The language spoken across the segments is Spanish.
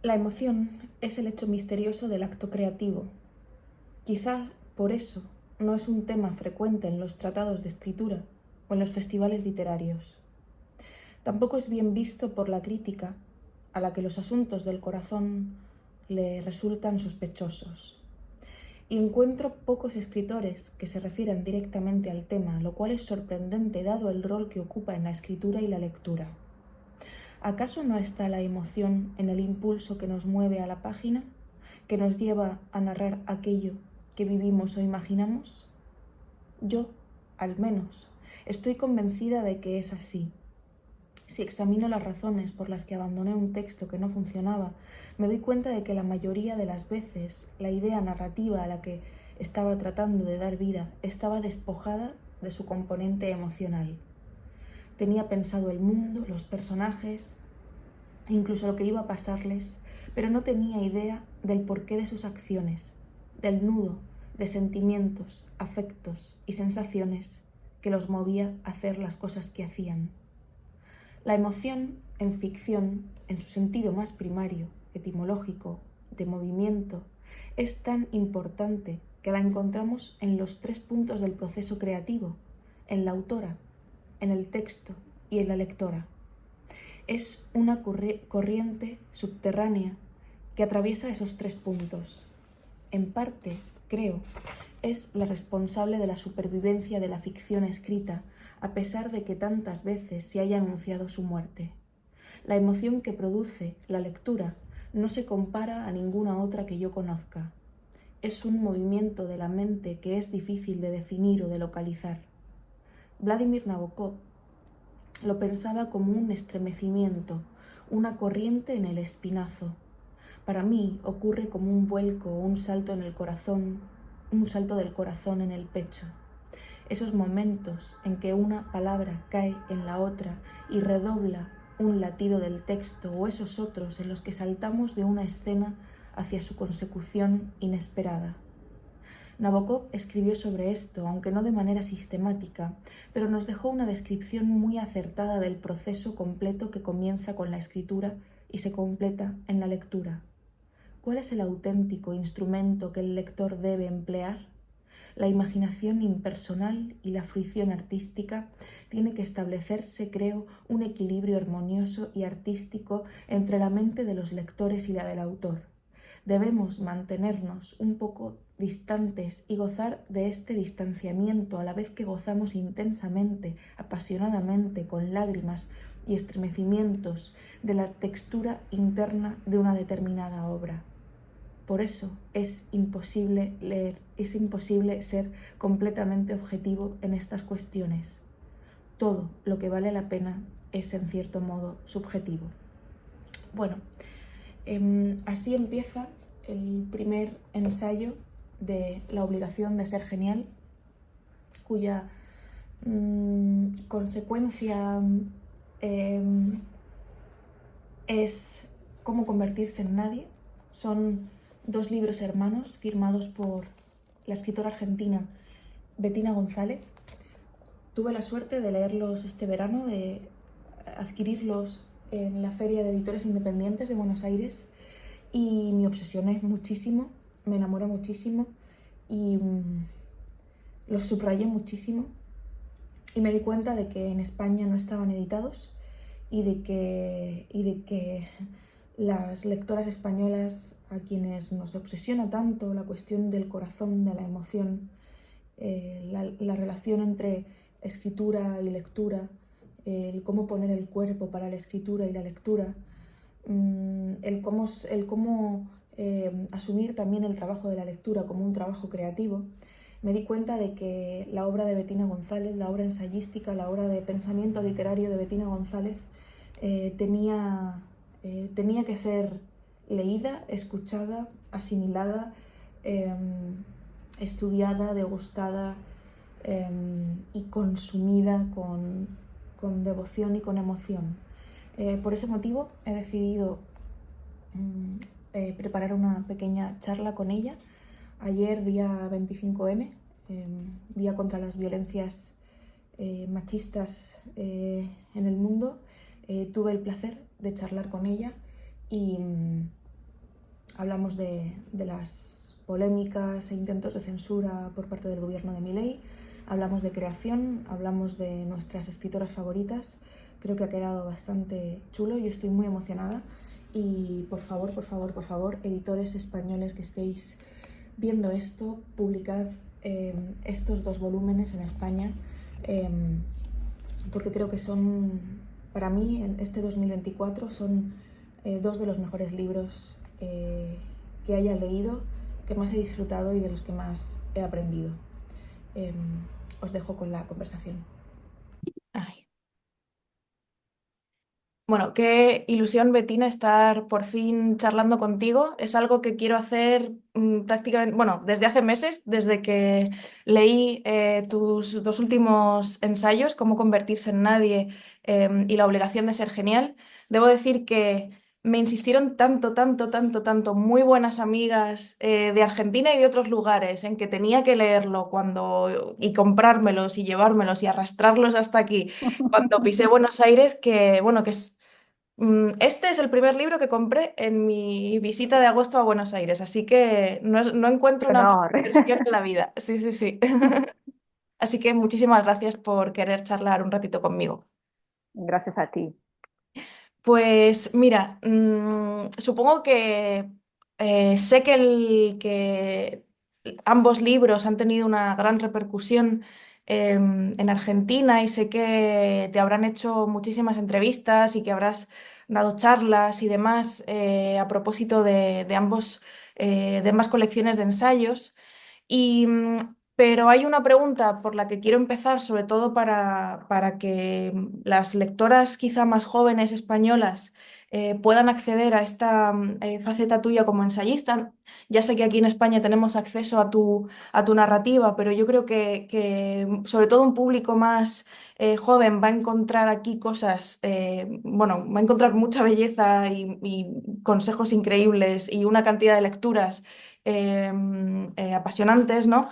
La emoción es el hecho misterioso del acto creativo. Quizá por eso no es un tema frecuente en los tratados de escritura o en los festivales literarios. Tampoco es bien visto por la crítica, a la que los asuntos del corazón le resultan sospechosos. Y encuentro pocos escritores que se refieren directamente al tema, lo cual es sorprendente dado el rol que ocupa en la escritura y la lectura. ¿Acaso no está la emoción en el impulso que nos mueve a la página, que nos lleva a narrar aquello que vivimos o imaginamos? Yo, al menos, estoy convencida de que es así. Si examino las razones por las que abandoné un texto que no funcionaba, me doy cuenta de que la mayoría de las veces la idea narrativa a la que estaba tratando de dar vida estaba despojada de su componente emocional. Tenía pensado el mundo, los personajes, incluso lo que iba a pasarles, pero no tenía idea del porqué de sus acciones, del nudo de sentimientos, afectos y sensaciones que los movía a hacer las cosas que hacían. La emoción en ficción, en su sentido más primario, etimológico, de movimiento, es tan importante que la encontramos en los 3 puntos del proceso creativo, en la autora, en el texto y en la lectora. Es una corriente subterránea que atraviesa esos 3 puntos. En parte, creo, es la responsable de la supervivencia de la ficción escrita, a pesar de que tantas veces se haya anunciado su muerte. La emoción que produce la lectura no se compara a ninguna otra que yo conozca. Es un movimiento de la mente que es difícil de definir o de localizar. Vladimir Nabokov lo pensaba como un estremecimiento, una corriente en el espinazo. Para mí ocurre como un vuelco o un salto en el corazón, un salto del corazón en el pecho. Esos momentos en que una palabra cae en la otra y redobla un latido del texto, o esos otros en los que saltamos de una escena hacia su consecución inesperada. Nabokov escribió sobre esto, aunque no de manera sistemática, pero nos dejó una descripción muy acertada del proceso completo que comienza con la escritura y se completa en la lectura. ¿Cuál es el auténtico instrumento que el lector debe emplear? La imaginación impersonal y la fruición artística tiene que establecerse, creo, un equilibrio armonioso y artístico entre la mente de los lectores y la del autor. Debemos mantenernos un poco distantes y gozar de este distanciamiento a la vez que gozamos intensamente, apasionadamente, con lágrimas y estremecimientos de la textura interna de una determinada obra. Por eso es imposible leer, es imposible ser completamente objetivo en estas cuestiones. Todo lo que vale la pena es, en cierto modo, subjetivo. Bueno, así empieza el primer ensayo de La obligación de ser genial, cuya consecuencia es cómo convertirse en nadie. Son 2 libros hermanos firmados por la escritora argentina Bettina González. Tuve la suerte de leerlos este verano, de adquirirlos en la Feria de Editores Independientes de Buenos Aires, y me obsesioné muchísimo, me enamoré muchísimo y los subrayé muchísimo, y me di cuenta de que en España no estaban editados y de que las lectoras españolas, a quienes nos obsesiona tanto la cuestión del corazón, de la emoción, la relación entre escritura y lectura, el cómo poner el cuerpo para la escritura y la lectura, el cómo asumir también el trabajo de la lectura como un trabajo creativo, me di cuenta de que la obra de Bettina González, la obra ensayística, la obra de pensamiento literario de Bettina González tenía que ser leída, escuchada, asimilada, estudiada, degustada y consumida con devoción y con emoción. Por ese motivo he decidido preparar una pequeña charla con ella. Ayer, día 25N, Día contra las Violencias Machistas en el mundo, tuve el placer de charlar con ella y Hablamos de las polémicas e intentos de censura por parte del gobierno de Milei. Hablamos de creación, hablamos de nuestras escritoras favoritas. Creo que ha quedado bastante chulo, yo estoy muy emocionada. Y por favor, por favor, por favor, editores españoles que estéis viendo esto, publicad estos 2 volúmenes en España, eh, porque creo que son, para mí, en este 2024, son 2 de los mejores libros que haya leído, que más he disfrutado y de los que más he aprendido. Eh, Os dejo con la conversación. Ay. Bueno, qué ilusión, Betina, estar por fin charlando contigo. Es algo que quiero hacer prácticamente, bueno, desde hace meses, desde que leí tus 2 últimos ensayos, Cómo convertirse en nadie y La obligación de ser genial. Debo decir que me insistieron tanto, tanto, tanto, tanto muy buenas amigas de Argentina y de otros lugares en que tenía que leerlo y comprármelos y llevármelos y arrastrarlos hasta aquí cuando pisé Buenos Aires, que bueno, este es el primer libro que compré en mi visita de agosto a Buenos Aires, así que no encuentro Qué una mejor honor. inversión en la vida. Sí, sí, sí. Así que muchísimas gracias por querer charlar un ratito conmigo. Gracias a ti. Pues mira, supongo que sé que ambos libros han tenido una gran repercusión en Argentina y sé que te habrán hecho muchísimas entrevistas y que habrás dado charlas y demás a propósito de ambas colecciones de ensayos. Pero hay una pregunta por la que quiero empezar, sobre todo para que las lectoras quizá más jóvenes españolas puedan acceder a esta faceta tuya como ensayista. Ya sé que aquí en España tenemos acceso a tu narrativa, pero yo creo que sobre todo un público más joven va a encontrar aquí cosas, bueno, va a encontrar mucha belleza y consejos increíbles y una cantidad de lecturas apasionantes, ¿no?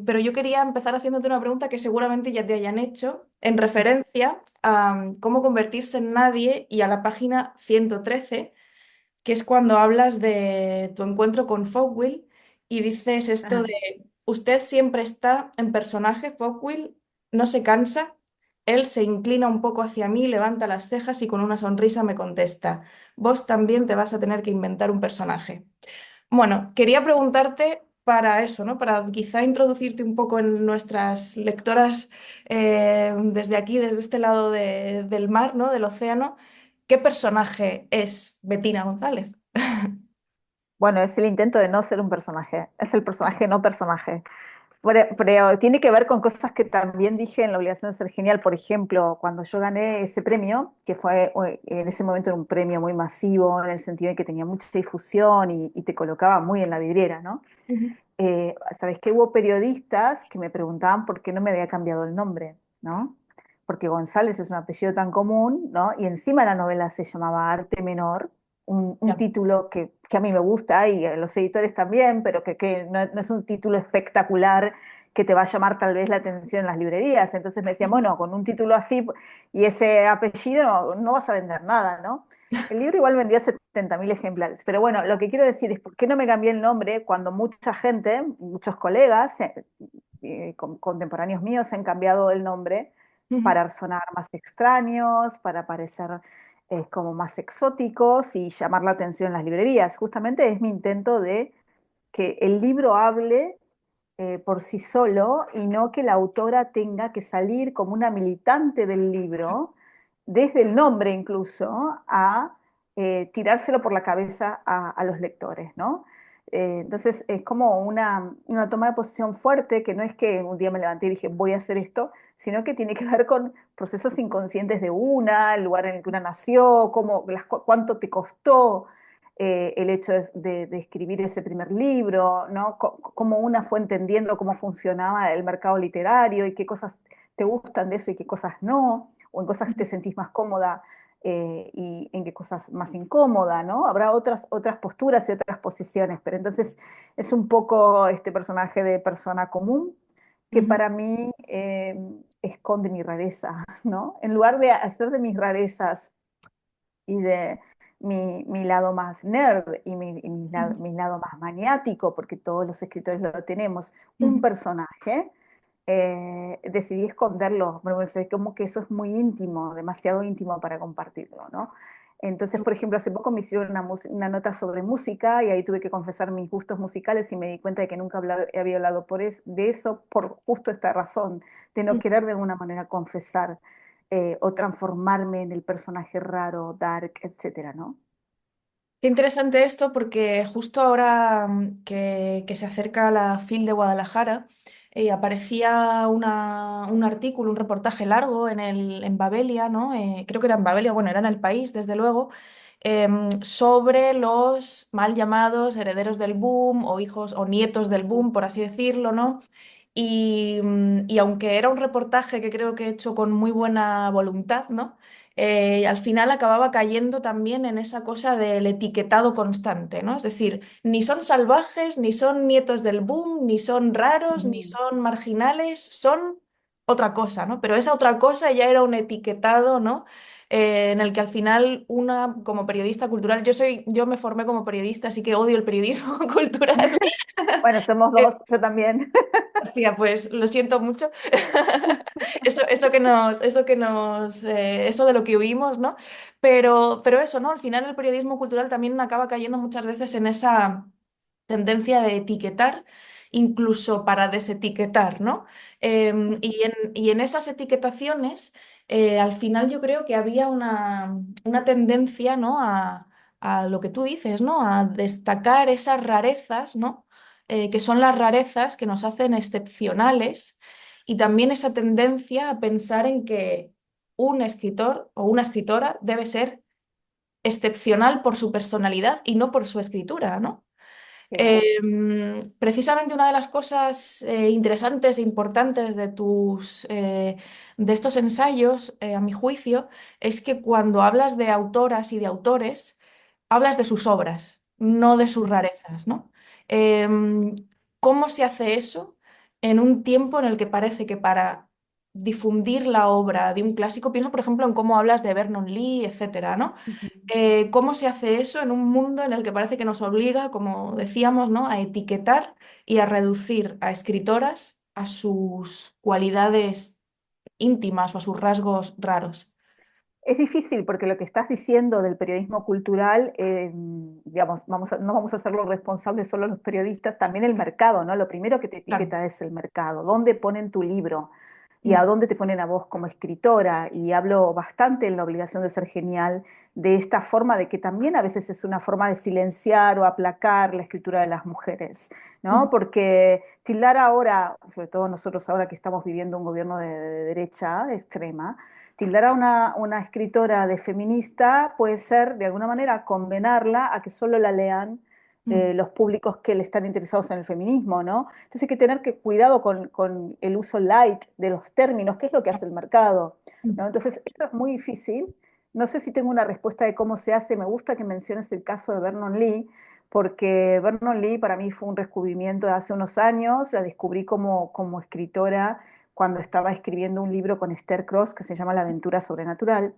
Pero yo quería empezar haciéndote una pregunta que seguramente ya te hayan hecho en referencia a cómo convertirse en nadie y a la página 113, que es cuando hablas de tu encuentro con Fogwill y dices esto Ajá. de, usted siempre está en personaje, Fogwill, no se cansa, él se inclina un poco hacia mí, levanta las cejas y con una sonrisa me contesta, vos también te vas a tener que inventar un personaje. Bueno, quería preguntarte para eso, ¿no? Para quizá introducirte un poco en nuestras lectoras desde aquí, desde este lado del mar, ¿no? Del océano. ¿Qué personaje es Betina González? Bueno, es el intento de no ser un personaje, es el personaje no personaje. Pero tiene que ver con cosas que también dije en La obligación de ser genial. Por ejemplo, cuando yo gané ese premio, que fue en ese momento era un premio muy masivo, en el sentido de que tenía mucha difusión y te colocaba muy en la vidriera, ¿no? Ujú. Sabes que hubo periodistas que me preguntaban por qué no me había cambiado el nombre, ¿no? Porque González es un apellido tan común, ¿no? Y encima la novela se llamaba Arte Menor, un Ya. título que a mí me gusta y a los editores también, pero que no es un título espectacular que te va a llamar tal vez la atención en las librerías. Entonces me decían, Ujú. bueno, con un título así y ese apellido no vas a vender nada, ¿no? El libro igual vendió 70.000 ejemplares, pero bueno, lo que quiero decir es por qué no me cambié el nombre cuando mucha gente, muchos colegas contemporáneos míos han cambiado el nombre Ujú. para sonar más extraños, para parecer como más exóticos y llamar la atención en las librerías. Justamente es mi intento de que el libro hable por sí solo y no que la autora tenga que salir como una militante del libro, desde el nombre incluso, a tirárselo por la cabeza a los lectores, ¿no? Entonces es como una toma de posición fuerte que no es que un día me levanté y dije voy a hacer esto, sino que tiene que ver con procesos inconscientes de una, el lugar en el que una nació, cuánto te costó el hecho de escribir ese primer libro, ¿no? Cómo una fue entendiendo cómo funcionaba el mercado literario y qué cosas te gustan de eso y qué cosas no, o en cosas te sentís más cómoda y en qué cosas más incómoda, ¿no? Habrá otras posturas y otras posiciones, pero entonces es un poco este personaje de persona común que Ujú. para mí esconde mi rareza, ¿no? En lugar de hacer de mis rarezas y mi lado más nerd y Ujú, mi lado más maniático, porque todos los escritores lo tenemos, un ujú, personaje, decidí esconderlo, porque me parece como que eso es muy íntimo, demasiado íntimo para compartirlo, ¿no? Entonces, por ejemplo, hace poco me hicieron una nota sobre música y ahí tuve que confesar mis gustos musicales y me di cuenta de que nunca había hablado de eso por justo esta razón, de no ujú. querer de alguna manera confesar o transformarme en el personaje raro, dark, etcétera, ¿no? Qué interesante esto porque justo ahora que se acerca la FIL de Guadalajara, aparecía un artículo, un reportaje largo en Babelia, ¿no? Creo que era en Babelia, bueno, era en El País, desde luego, sobre los mal llamados herederos del boom o hijos o nietos del boom, por así decirlo, ¿no? Y aunque era un reportaje que creo que he hecho con muy buena voluntad, ¿no? Al final acababa cayendo también en esa cosa del etiquetado constante, ¿no? Es decir, ni son salvajes, ni son nietos del boom, ni son raros, ni Ujú. son marginales, son otra cosa, ¿no? Pero esa otra cosa ya era un etiquetado, ¿no? En el que al final una, como periodista cultural, yo me formé como periodista, así que odio el periodismo cultural. Bueno, somos dos, yo también. Hostia, pues lo siento mucho. Eso de lo que huimos, ¿no? Pero eso, ¿no? Al final el periodismo cultural también acaba cayendo muchas veces en esa tendencia de etiquetar, incluso para desetiquetar, ¿no? Y en esas etiquetaciones, al final yo creo que había una tendencia, ¿no? A lo que tú dices, ¿no? A destacar esas rarezas, ¿no? Que son las rarezas que nos hacen excepcionales y también esa tendencia a pensar en que un escritor o una escritora debe ser excepcional por su personalidad y no por su escritura, ¿no? Claro. Precisamente una de las cosas interesantes e importantes de estos ensayos, a mi juicio, es que cuando hablas de autoras y de autores, hablas de sus obras, no de sus rarezas, ¿no? Em, ¿Cómo se hace eso en un tiempo en el que parece que para difundir la obra de un clásico, pienso por ejemplo en cómo hablas de Vernon Lee, etcétera, ¿no? Ujú. ¿Cómo se hace eso en un mundo en el que parece que nos obliga, como decíamos, ¿no? A etiquetar y a reducir a escritoras a sus cualidades íntimas o a sus rasgos raros? Es difícil porque lo que estás diciendo del periodismo cultural, digamos, no vamos a hacerlo responsable solo los periodistas, también el mercado, ¿no? Lo primero que te Claro. etiqueta es el mercado. ¿Dónde ponen tu libro? Y a Mm, dónde te ponen a vos como escritora. Y hablo bastante en La obligación de ser genial de esta forma de que también a veces es una forma de silenciar o aplacar la escritura de las mujeres, ¿no? mm, Porque tildar ahora, sobre todo nosotros ahora que estamos viviendo un gobierno de derecha extrema, tildar a una escritora de feminista puede ser, de alguna manera, condenarla a que solo la lean mm, los públicos que le están interesados en el feminismo, ¿no? Entonces hay que tener cuidado con el uso light de los términos, que es lo que hace el mercado, mm. ¿no? Entonces, esto es muy difícil. No sé si tengo una respuesta de cómo se hace. Me gusta que menciones el caso de Vernon Lee, porque Vernon Lee para mí fue un descubrimiento de hace unos años. La descubrí como escritora cuando estaba escribiendo un libro con Esther Cross que se llama La aventura sobrenatural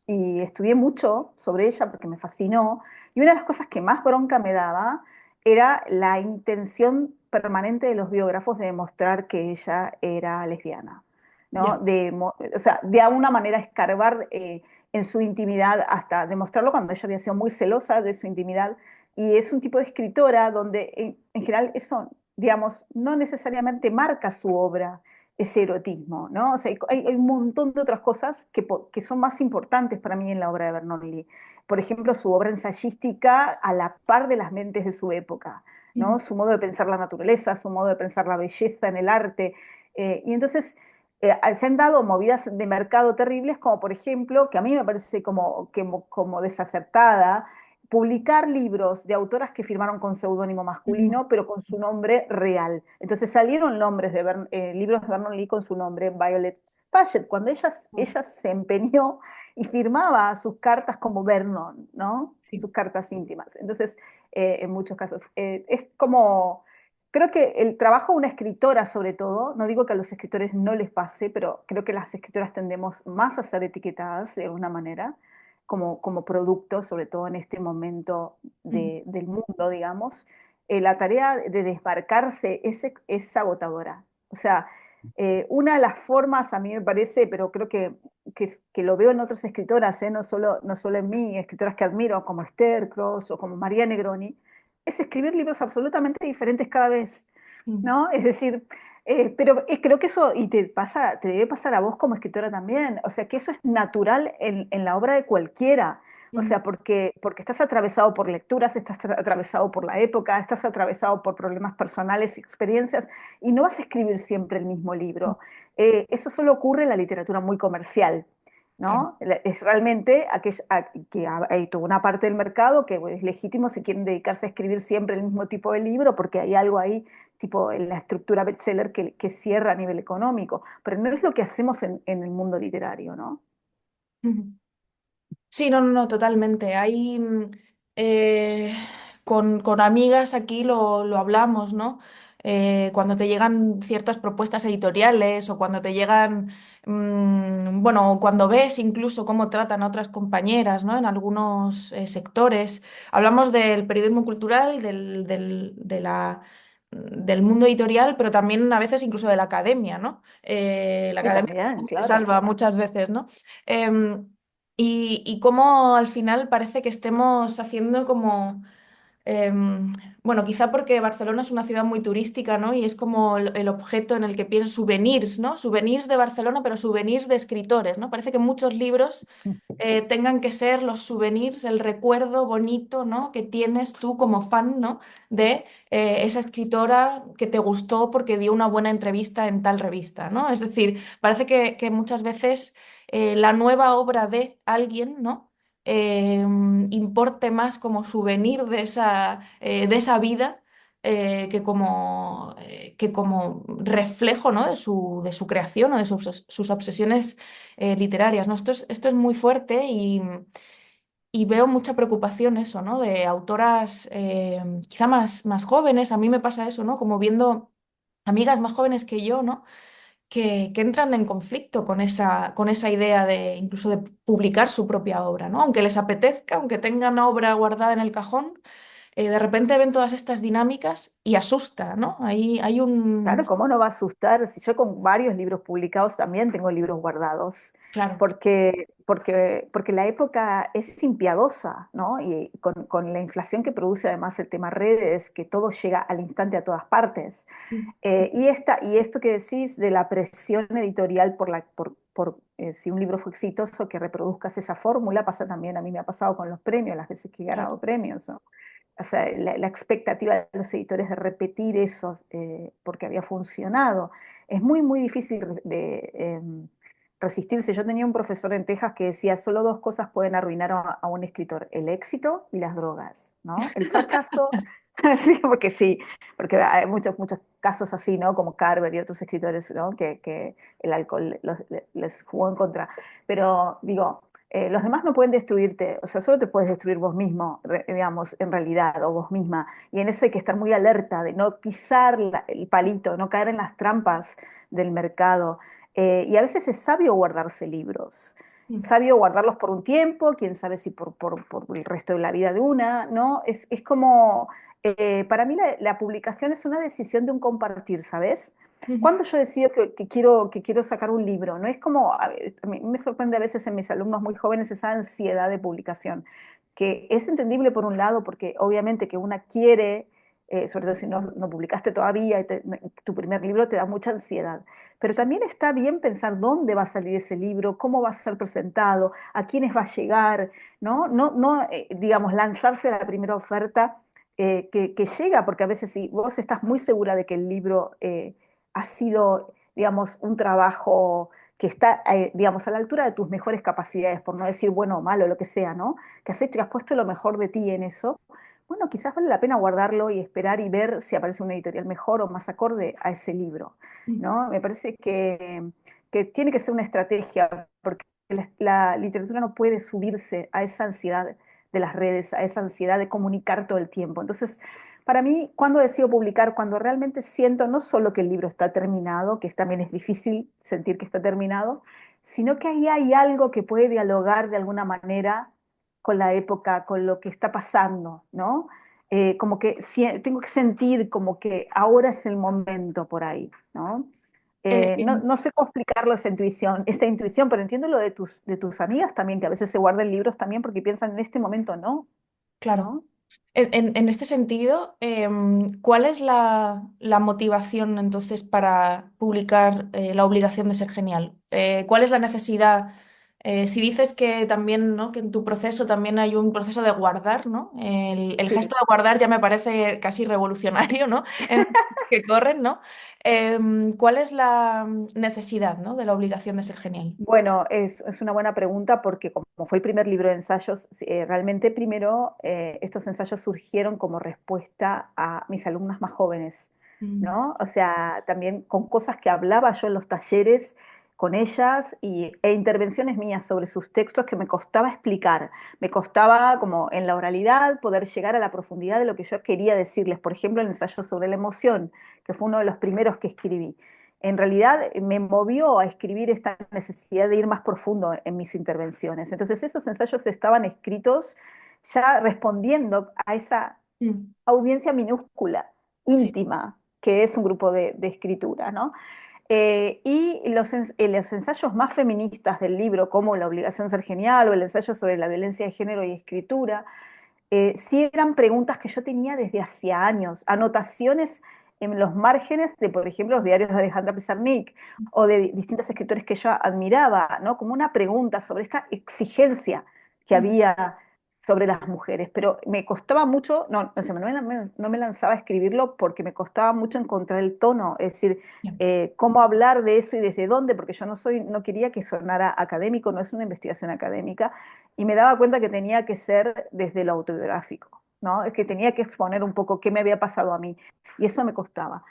y estudié mucho sobre ella porque me fascinó. Y una de las cosas que más bronca me daba era la intención permanente de los biógrafos de demostrar que ella era lesbiana, ¿no? Ya. O sea, de alguna manera escarbar en su intimidad hasta demostrarlo cuando ella había sido muy celosa de su intimidad. Y es un tipo de escritora donde en general eso, digamos, no necesariamente marca su obra ese erotismo, ¿no? O sea, hay un montón de otras cosas que son más importantes para mí en la obra de Bernoldi. Por ejemplo, su obra ensayística a la par de las mentes de su época, ¿no? Mm, Su modo de pensar la naturaleza, su modo de pensar la belleza en el arte. Y entonces se han dado movidas de mercado terribles, como por ejemplo, que a mí me parece como desacertada, publicar libros de autoras que firmaron con seudónimo mm, masculino, pero con su nombre real. Entonces salieron libros de Vernon Lee con su nombre, Violet Paget, cuando mm. ella se empeñó y firmaba sus cartas como Vernon, ¿no? Sí. Sus cartas íntimas. Entonces, en muchos casos, es como, creo que el trabajo de una escritora sobre todo, no digo que a los escritores no les pase, pero creo que las escritoras tendemos más a ser etiquetadas de alguna manera, como producto, sobre todo en este momento Ujú. del mundo, digamos, la tarea de desmarcarse es agotadora. O sea, una de las formas, a mí me parece, pero creo que lo veo en otras escritoras, no solo en mí, escritoras que admiro, como Esther Cross o como María Negroni, es escribir libros absolutamente diferentes cada vez, Ujú. ¿no? Es decir, pero creo que eso, y te debe pasar a vos como escritora también, o sea, que eso es natural en la obra de cualquiera. O Ujú. sea, porque estás atravesado por lecturas, estás atravesado por la época, estás atravesado por problemas personales y experiencias, y no vas a escribir siempre el mismo libro. Eso solo ocurre en la literatura muy comercial, Claro. ¿no? Es realmente que hay toda una parte del mercado que es legítimo si quieren dedicarse a escribir siempre el mismo tipo de libro, porque hay algo ahí, tipo en la estructura bestseller, que cierra a nivel económico, pero no es lo que hacemos en el mundo literario, ¿no? Ujú. Sí, no, no, no, totalmente. Hay, eh, con amigas aquí lo hablamos, ¿no? Cuando te llegan ciertas propuestas editoriales o cuando te llegan, bueno, o cuando ves incluso cómo tratan a otras compañeras, ¿no? En algunos sectores. Hablamos del periodismo cultural, del mundo editorial, pero también a veces incluso de la academia, ¿no? La Y academia también, se claro. salva muchas veces, ¿no? Em, y cómo al final parece que estemos haciendo como, em, bueno, quizá porque Barcelona es una ciudad muy turística, ¿no? Y es como el objeto en el que pienso souvenirs, ¿no? Souvenirs de Barcelona, pero souvenirs de escritores, ¿no? Parece que muchos libros tengan que ser los souvenirs, el recuerdo bonito, ¿no? Que tienes tú como fan, ¿no? De esa escritora que te gustó porque dio una buena entrevista en tal revista, ¿no? Es decir, parece que muchas veces la nueva obra de alguien, ¿no? Importe más como souvenir de esa vida que como reflejo, ¿no? De su creación o de sus obsesiones literarias, ¿no? Esto es muy fuerte y veo mucha preocupación eso, ¿no? De autoras quizá más jóvenes, a mí me pasa eso, ¿no? Como viendo amigas más jóvenes que yo, ¿no? Que entran en conflicto con esa idea de incluso de publicar su propia obra, ¿no? Aunque les apetezca, aunque tengan obra guardada en el cajón, de repente ven todas estas dinámicas y asusta, ¿no? Ahí hay Claro, un... ¿cómo no va a asustar? Si yo con varios libros publicados también tengo libros guardados, Claro. porque la época es impiadosa, ¿no? Y con la inflación que produce además el tema redes, que todo llega al instante a todas partes. Y esto que decís de la presión editorial por si un libro fue exitoso, que reproduzcas esa fórmula, pasa también, a mí me ha pasado con los premios, las veces que he Claro. ganado premios, ¿no? O sea, la expectativa de los editores de repetir eso porque había funcionado. Es muy, muy difícil resistirse. Yo tenía un profesor en Texas que decía, solo dos cosas pueden arruinar a un escritor, el éxito y las drogas, ¿no? El fracaso, porque sí, porque hay muchos casos así, ¿no? Como Carver y otros escritores, ¿no? Que el alcohol les jugó en contra. Pero digo, los demás no pueden destruirte, o sea, solo te puedes destruir vos mismo, digamos, en realidad, o vos misma. Y en eso hay que estar muy alerta de no pisar el palito, no caer en las trampas del mercado. Y a veces es sabio guardarse libros. Sabio guardarlos por un tiempo, quién sabe si por el resto de la vida de una, ¿no? Es como, para mí la publicación es una decisión de un compartir, ¿sabes? Ujú. Cuando yo decido que quiero sacar un libro, no es como, a mí me sorprende a veces en mis alumnos muy jóvenes esa ansiedad de publicación, que es entendible por un lado, porque obviamente que una quiere, sobre todo si no publicaste todavía, tu primer libro te da mucha ansiedad, pero Sí. también está bien pensar dónde va a salir ese libro, cómo va a ser presentado, a quiénes va a llegar, ¿no? No, digamos, lanzarse a la primera oferta que llega, porque a veces si vos estás muy segura de que el libro ha sido, digamos, un trabajo que está, digamos, a la altura de tus mejores capacidades, por no decir bueno o malo, lo que sea, ¿no? Que has hecho, que has puesto lo mejor de ti en eso. Bueno, quizás vale la pena guardarlo y esperar y ver si aparece una editorial mejor o más acorde a ese libro, ¿no? Me parece que tiene que ser una estrategia, porque la literatura no puede subirse a esa ansiedad de las redes, a esa ansiedad de comunicar todo el tiempo. Entonces, para mí, cuando decido publicar, cuando realmente siento no solo que el libro está terminado, que también es difícil sentir que está terminado, sino que ahí hay algo que puede dialogar de alguna manera, con la época, con lo que está pasando, ¿no? Como que tengo que sentir como que ahora es el momento por ahí, ¿no? Eh, No, en- no sé cómo explicarlo esa intuición, pero entiendo lo de tus amigas también, que a veces se guardan libros también porque piensan en este momento no, claro. ¿no? En este sentido, ¿cuál es la motivación entonces para publicar La obligación de ser genial? ¿Cuál es la necesidad? Si dices que también, ¿no? Que en tu proceso también hay un proceso de guardar, ¿no? El Sí. gesto de guardar ya me parece casi revolucionario, ¿no? En que corren, ¿no? ¿Cuál es la necesidad, ¿no? De la obligación de ser genial? Bueno, es una buena pregunta porque como fue el primer libro de ensayos, realmente primero estos ensayos surgieron como respuesta a mis alumnas más jóvenes, Mm, ¿no? O sea, también con cosas que hablaba yo en los talleres con ellas e intervenciones mías sobre sus textos que me costaba explicar, me costaba como en la oralidad poder llegar a la profundidad de lo que yo quería decirles. Por ejemplo, el ensayo sobre la emoción, que fue uno de los primeros que escribí en realidad me movió a escribir esta necesidad de ir más profundo en mis intervenciones. Entonces esos ensayos estaban escritos ya respondiendo a esa mm, audiencia minúscula, sí. íntima, que es un grupo de escritura, ¿no? Y los ensayos más feministas del libro, como La obligación de ser genial o el ensayo sobre la violencia de género y escritura, sí eran preguntas que yo tenía desde hacía años, anotaciones en los márgenes de, por ejemplo, los diarios de Alejandra Pizarnik o de distintos escritores que yo admiraba, ¿no? Como una pregunta sobre esta exigencia que Mm, había sobre las mujeres, pero me costaba mucho, no me lanzaba a escribirlo porque me costaba mucho encontrar el tono, es decir, ya, cómo hablar de eso y desde dónde, porque yo no quería que sonara académico, no es una investigación académica, y me daba cuenta que tenía que ser desde lo autobiográfico, ¿no? Es que tenía que exponer un poco qué me había pasado a mí, y eso me costaba.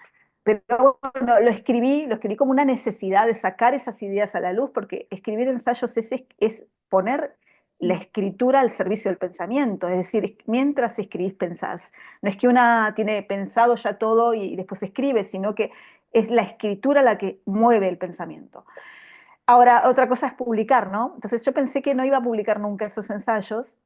Pero bueno, lo escribí como una necesidad de sacar esas ideas a la luz, porque escribir ensayos es poner la mm, escritura al servicio del pensamiento, es decir, mientras escribís pensás. No es que una tiene pensado ya todo y después escribe, sino que es la escritura la que mueve el pensamiento. Ahora, otra cosa es publicar, ¿no? Entonces yo pensé que no iba a publicar nunca esos ensayos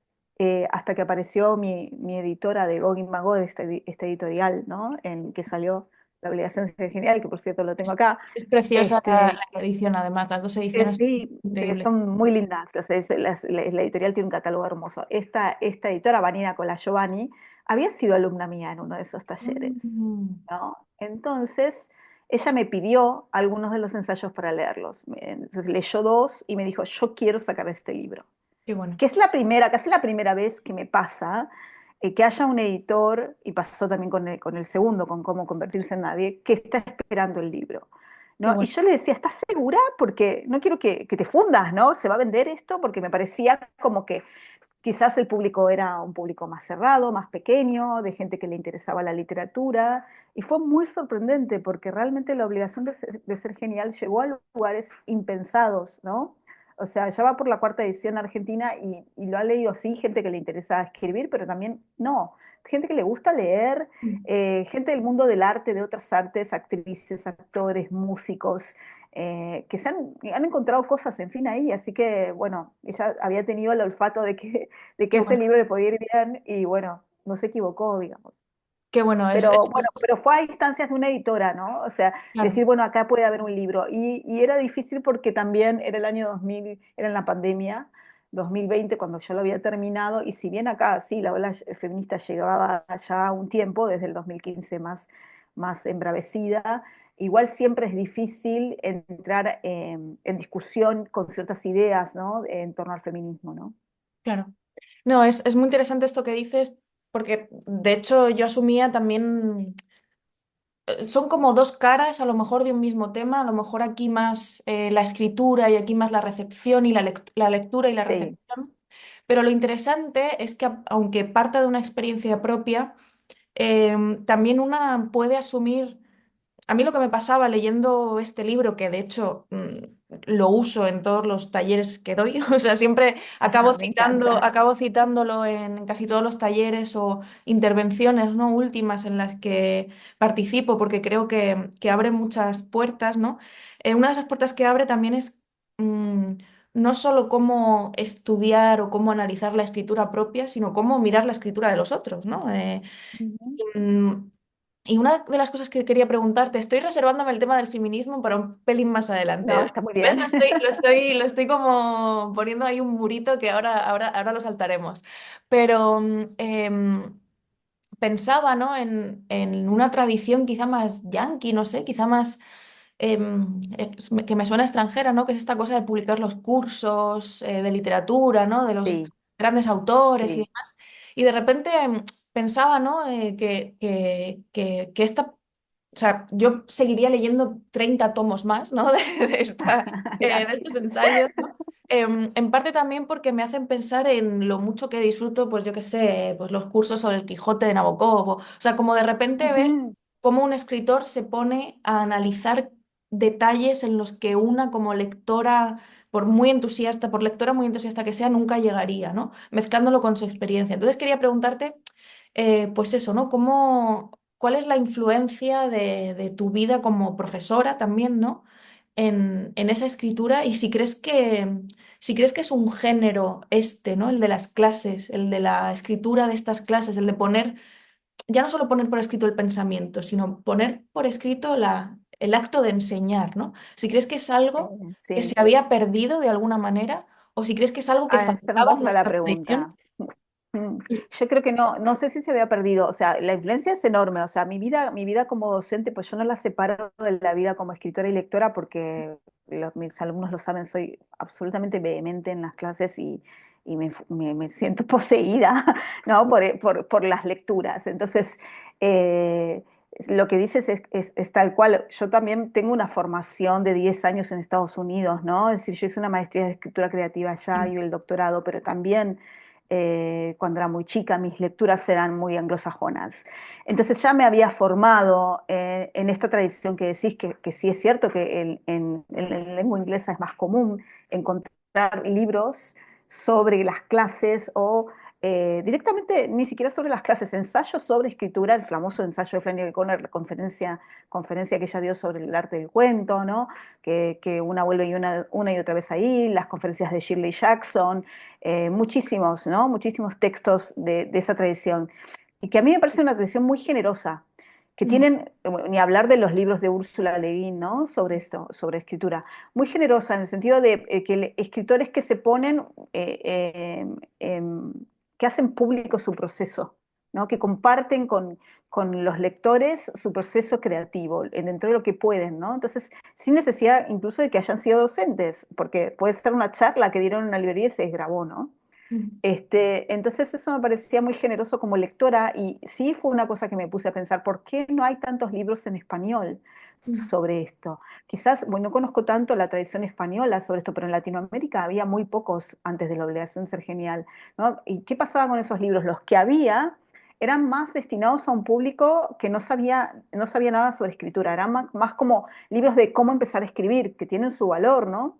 hasta que apareció mi editora de Gogh y Magog, esta editorial, ¿no? En que salió La obligación de ser genial, que por cierto lo tengo acá. es preciosa Este, la edición, además, las dos ediciones son sí, increíbles. son muy lindas. O sea, la editorial tiene un catálogo hermoso. Esta editora, Vanina Giovanni, había sido alumna mía en uno de esos talleres, Mm, ¿no? Entonces, ella me pidió algunos de los ensayos para leerlos. Entonces, leyó dos y me dijo, yo quiero sacar este libro. qué bueno, Que es la primera, casi la primera vez que me pasa que haya un editor, y pasó también con el segundo, con Cómo convertirse en nadie, que está esperando el libro. qué ¿No? Y bueno. yo le decía, ¿estás segura? Porque no quiero que te fundas, ¿no? ¿Se va a vender esto? Porque me parecía como que quizás el público era un público más cerrado, más pequeño, de gente que le interesaba la literatura, y fue muy sorprendente porque realmente la obligación de ser genial llegó a lugares impensados, ¿no? O sea, ya va por la cuarta edición argentina y lo ha leído así, gente que le interesa escribir, pero también no, gente que le gusta leer, Mm, gente del mundo del arte, de otras artes, actrices, actores, músicos, que han encontrado cosas, en fin, ahí. Así que, bueno, ella había tenido el olfato de que qué ese bueno, libro le podía ir bien y, bueno, no se equivocó, digamos. qué bueno, Pero bueno, pero fue a instancias de una editora, ¿no? O sea, claro, decir, bueno, acá puede haber un libro. Y era difícil porque también era el año 2000, era en la pandemia, 2020, cuando ya lo había terminado, y si bien acá, sí, la ola feminista llegaba ya un tiempo, desde el 2015 más embravecida, igual siempre es difícil entrar en discusión con ciertas ideas, ¿no? En torno al feminismo, ¿no? claro. No, es muy interesante esto que dices, porque de hecho yo asumía también, son como dos caras a lo mejor de un mismo tema, a lo mejor aquí más la escritura y aquí más la recepción y la lectura y la Sí, recepción. Pero lo interesante es que aunque parta de una experiencia propia, también una puede asumir. A mí lo que me pasaba leyendo este libro, que de hecho lo uso en todos los talleres que doy, o sea, siempre me encanta. acabo citándolo en casi todos los talleres o intervenciones, ¿no? Últimas en las que participo, porque creo que abre muchas puertas, ¿no? Una de esas puertas que abre también es mm, no solo cómo estudiar o cómo analizar la escritura propia, sino cómo mirar la escritura de los otros, ¿no? Ujú. Mm, Y una de las cosas que quería preguntarte, estoy reservándome el tema del feminismo para un pelín más adelante. No, está muy ¿Ves? bien. Lo estoy como poniendo ahí un murito que ahora lo saltaremos. Pero pensaba, ¿no? en una tradición quizá más yanqui, no sé, quizá más que me suena extranjera, ¿no? Que es esta cosa de publicar los cursos de literatura, ¿no? De los Sí, grandes autores y sí. demás. Y de repente pensaba, ¿no? Que esta, o sea, yo seguiría leyendo 30 tomos más, ¿no? De estos Gracias. ensayos, ¿no? En parte también porque me hacen pensar en lo mucho que disfruto, pues yo qué sé, pues los cursos sobre el Quijote de Nabokov. O sea, como de repente ver Ujú. cómo un escritor se pone a analizar detalles en los que una como lectora, por lectora muy entusiasta que sea, nunca llegaría, ¿no? Mezclándolo con su experiencia. Entonces quería preguntarte, pues eso, ¿no? ¿Cuál es la influencia de tu vida como profesora también, ¿no? En esa escritura y si crees que es un género este, ¿no? El de las clases, el de la escritura de estas clases, el de poner ya no solo poner por escrito el pensamiento, sino poner por escrito el acto de enseñar, ¿no? Si crees que es algo que se Sí. había perdido de alguna manera o si crees que es algo que Ah, es faltaba en hermosa la nuestra tradición. pregunta. Mm, Yo creo que no, no sé si se había perdido, o sea, la influencia es enorme, o sea, mi vida como docente, pues yo no la separo de la vida como escritora y lectora porque mis alumnos lo saben, soy absolutamente vehemente en las clases y me siento poseída, ¿no? Por las lecturas. Entonces, eh, lo que dices es tal cual. Yo también tengo una formación de 10 años en Estados Unidos, ¿no? Es decir, yo hice una maestría de escritura creativa allá y el doctorado, pero también cuando era muy chica, mis lecturas eran muy anglosajonas. Entonces ya me había formado en esta tradición que decís, que sí es cierto que en lengua inglesa es más común encontrar libros sobre las clases o directamente ni siquiera sobre las clases, ensayos sobre escritura, el famoso ensayo de Flannery O'Connor, la conferencia que ella dio sobre el arte del cuento, ¿no? Que una vuelve y una y otra vez ahí, las conferencias de Shirley Jackson, muchísimos, ¿no? Muchísimos textos de esa tradición. Y que a mí me parece una tradición muy generosa, que Mm, tienen, bueno, ni hablar de los libros de Úrsula Le Guin, ¿no? Sobre esto, sobre escritura. Muy generosa en el sentido de escritores que se ponen, eh, eh, em, que hacen público su proceso, ¿no? Que comparten con los lectores su proceso creativo, dentro de lo que pueden, ¿no? Entonces, sin necesidad incluso de que hayan sido docentes, porque puede ser una charla que dieron en una librería y se grabó, ¿no? mm, Entonces eso me parecía muy generoso como lectora y sí fue una cosa que me puse a pensar, ¿por qué no hay tantos libros en español mm, sobre esto? Quizás, bueno, no conozco tanto la tradición española sobre esto, pero en Latinoamérica había muy pocos antes de la obligación de ser genial, ¿no? ¿Y qué pasaba con esos libros? Los que había eran más destinados a un público que no sabía nada sobre escritura, eran más como libros de cómo empezar a escribir, que tienen su valor, ¿no?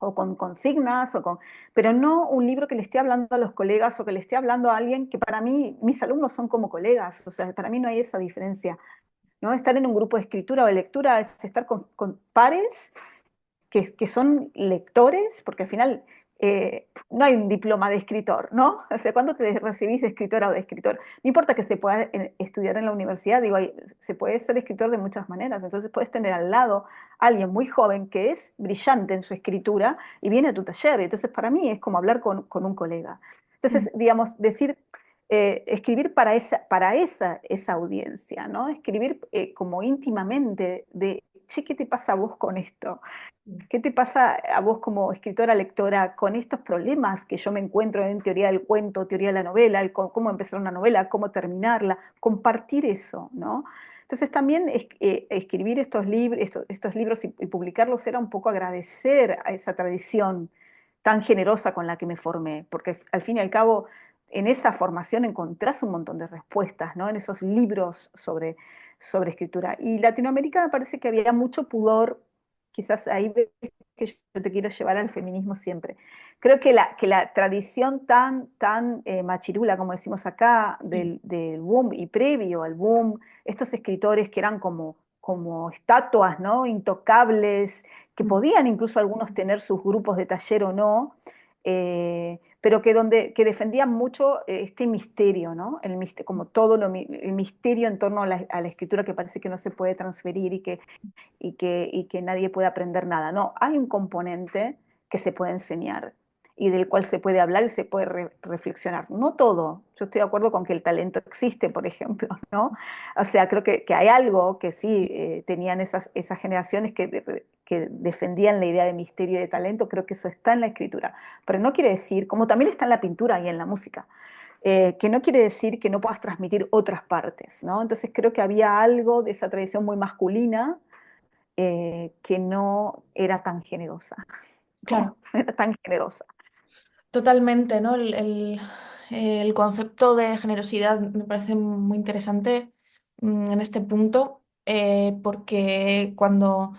O con consignas, pero no un libro que le esté hablando a los colegas o que le esté hablando a alguien que para mí, mis alumnos son como colegas, o sea, para mí no hay esa diferencia, ¿no? Estar en un grupo de escritura o de lectura es estar con pares que son lectores, porque al final no hay un diploma de escritor, ¿no? O sea, ¿cuándo te recibís de escritora o de escritor? No importa que se pueda estudiar en la universidad, digo, se puede ser escritor de muchas maneras, entonces puedes tener al lado a alguien muy joven que es brillante en su escritura y viene a tu taller, entonces para mí es como hablar con un colega. mm, Entonces, digamos, decir, escribir esa audiencia, ¿no? Escribir como íntimamente de, che, ¿qué te pasa a vos con esto? mm, ¿Qué te pasa a vos como escritora, lectora, con estos problemas que yo me encuentro en teoría del cuento, teoría de la novela, cómo empezar una novela, cómo terminarla? Compartir eso, ¿no? Entonces también escribir estos libros y publicarlos era un poco agradecer a esa tradición tan generosa con la que me formé, porque al fin y al cabo en esa formación encontrás un montón de respuestas, ¿no? En esos libros sobre escritura. Y Latinoamérica me parece que había mucho pudor, quizás ahí ves que yo te quiero llevar al feminismo siempre. Creo que la tradición tan machirula, como decimos acá, mm, del boom y previo al boom, estos escritores que eran como como estatuas, ¿no? Intocables, que podían incluso algunos tener sus grupos de taller o no, pero que defendían mucho este misterio, ¿no? Como todo el misterio en torno a la escritura que parece que no se puede transferir y que nadie puede aprender nada. No, hay un componente que se puede enseñar y del cual se puede hablar y se puede reflexionar. No todo. Yo estoy de acuerdo con que el talento existe, por ejemplo, ¿no? O sea, creo que hay algo que sí tenían esas generaciones que defendían la idea de misterio y de talento. Creo que eso está en la escritura. Pero no quiere decir, como también está en la pintura y en la música, que no quiere decir que no puedas transmitir otras partes, ¿no? Entonces creo que había algo de esa tradición muy masculina que no era tan generosa, Claro. ¿no? No era tan generosa. Totalmente, ¿no? El concepto de generosidad me parece muy interesante en este punto, porque cuando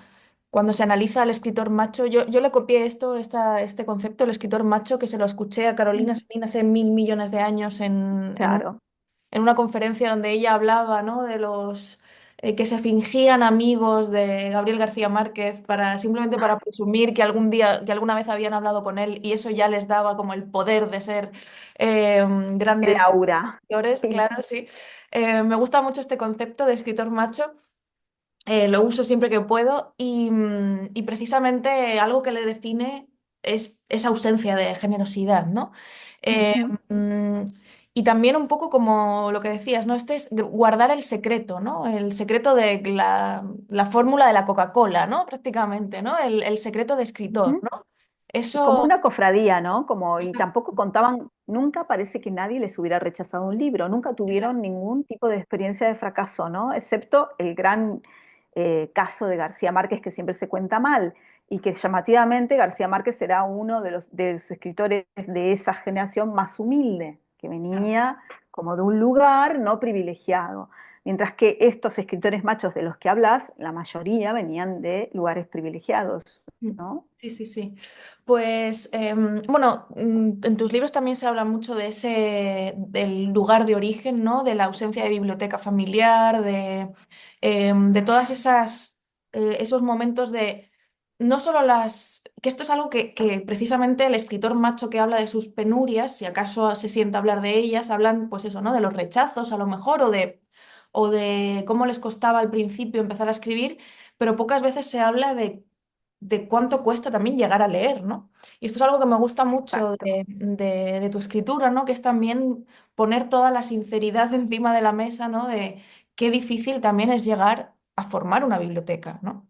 se analiza al escritor macho, yo le copié este concepto, el escritor macho, que se lo escuché a Carolina Mm. Sabin hace mil millones de años Claro. en una conferencia donde ella hablaba, ¿no? De los que se fingían amigos de Gabriel García Márquez simplemente para presumir que algún día, que alguna vez habían hablado con él y eso ya les daba como el poder de ser El grandes aura. escritores, Sí. claro, sí. Me gusta mucho este concepto de escritor macho. Lo uso siempre que puedo y precisamente algo que le define es esa ausencia de generosidad, ¿no? Eh, Ujú. mm, y también un poco como lo que decías, ¿no? Este es guardar el secreto, ¿no? El secreto de la fórmula de la Coca-Cola, ¿no? Prácticamente, ¿no? El secreto de escritor, Ujú. ¿no? Como Eso... una cofradía, ¿no? Y tampoco contaban, nunca parece que nadie les hubiera rechazado un libro, nunca tuvieron Exacto. ningún tipo de experiencia de fracaso, ¿no? Excepto el gran caso de García Márquez que siempre se cuenta mal y que llamativamente García Márquez era uno de los escritores de esa generación más humilde, que venía como de un lugar no privilegiado. Mientras que estos escritores machos de los que hablas, la mayoría venían de lugares privilegiados, ¿no? Sí, sí, sí. Pues, bueno, en tus libros también se habla mucho de del lugar de origen, ¿no? De la ausencia de biblioteca familiar, de todas esos momentos de, no solo que esto es algo que precisamente el escritor macho que habla de sus penurias, si acaso se sienta a hablar de ellas, hablan, pues eso, ¿no? De los rechazos a lo mejor, o de cómo les costaba al principio empezar a escribir, pero pocas veces se habla de cuánto cuesta también llegar a leer, ¿no? Y esto es algo que me gusta mucho Exacto. de tu escritura, ¿no? Que es también poner toda la sinceridad encima de la mesa, ¿no? De qué difícil también es llegar a formar una biblioteca, ¿no?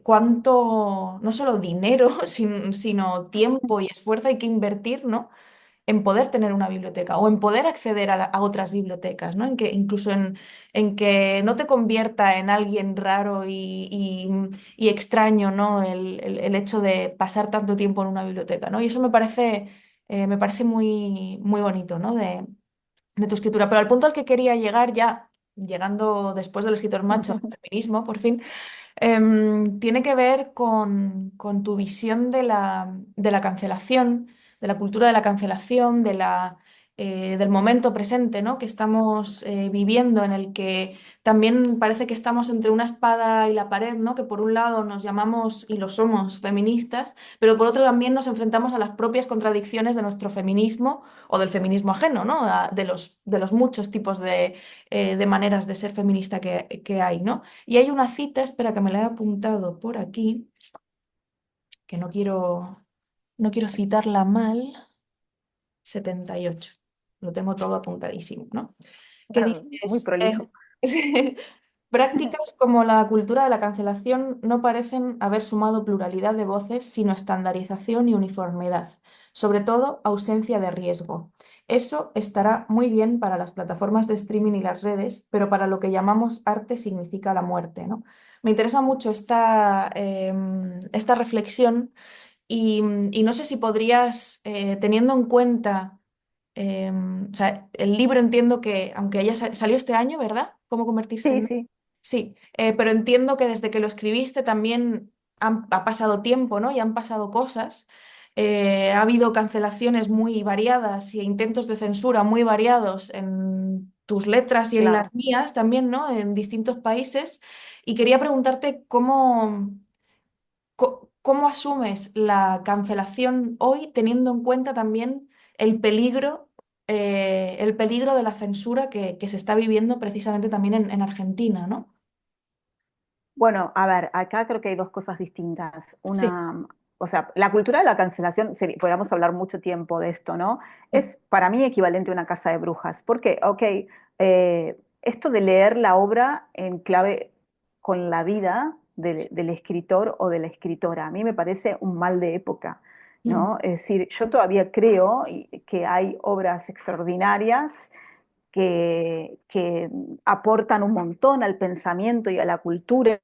Cuánto, no solo dinero, sino tiempo y esfuerzo hay que invertir, ¿no? En poder tener una biblioteca o en poder acceder a otras bibliotecas, ¿no? En que incluso en que no te convierta en alguien raro y extraño, ¿no? El hecho de pasar tanto tiempo en una biblioteca, ¿no? Y eso me parece muy, muy bonito, ¿no? De tu escritura. Pero al punto al que quería llegar ya, llegando después del escritor macho, al feminismo, por fin, tiene que ver con tu visión de la cancelación, de la cultura de la cancelación, del momento presente, ¿no? Que estamos viviendo, en el que también parece que estamos entre una espada y la pared, ¿no? Que por un lado nos llamamos, y lo somos, feministas, pero por otro también nos enfrentamos a las propias contradicciones de nuestro feminismo o del feminismo ajeno, ¿no? De los muchos tipos de maneras de ser feminista que hay, ¿no? Y hay una cita, espera que me la he apuntado por aquí, que no quiero citarla mal, 78. Lo tengo todo apuntadísimo, ¿no? Que Muy dices, prolijo. prácticas como la cultura de la cancelación no parecen haber sumado pluralidad de voces, sino estandarización y uniformidad, sobre todo ausencia de riesgo. Eso estará muy bien para las plataformas de streaming y las redes, pero para lo que llamamos arte significa la muerte, ¿no? Me interesa mucho esta reflexión y no sé si podrías, teniendo en cuenta, o sea, el libro entiendo que, aunque salió este año, ¿verdad? ¿Cómo convertirse Sí, en... sí. Sí, pero entiendo que desde que lo escribiste también ha pasado tiempo, ¿no? Y han pasado cosas. Ha habido cancelaciones muy variadas y intentos de censura muy variados tus letras y en claro. las mías también, ¿no? En distintos países. Y quería preguntarte cómo asumes la cancelación hoy, teniendo en cuenta también el peligro de la censura que se está viviendo precisamente también en Argentina, ¿no? Bueno, a ver, acá creo que hay dos cosas distintas. Sí. Una, o sea, la cultura de la cancelación, podríamos hablar mucho tiempo de esto, ¿no? Mm, Es para mí equivalente a una casa de brujas. Porque, ok, esto de leer la obra en clave con la vida del escritor o de la escritora, a mí me parece un mal de época, mm, ¿no? Es decir, yo todavía creo que hay obras extraordinarias que aportan un montón al pensamiento y a la cultura,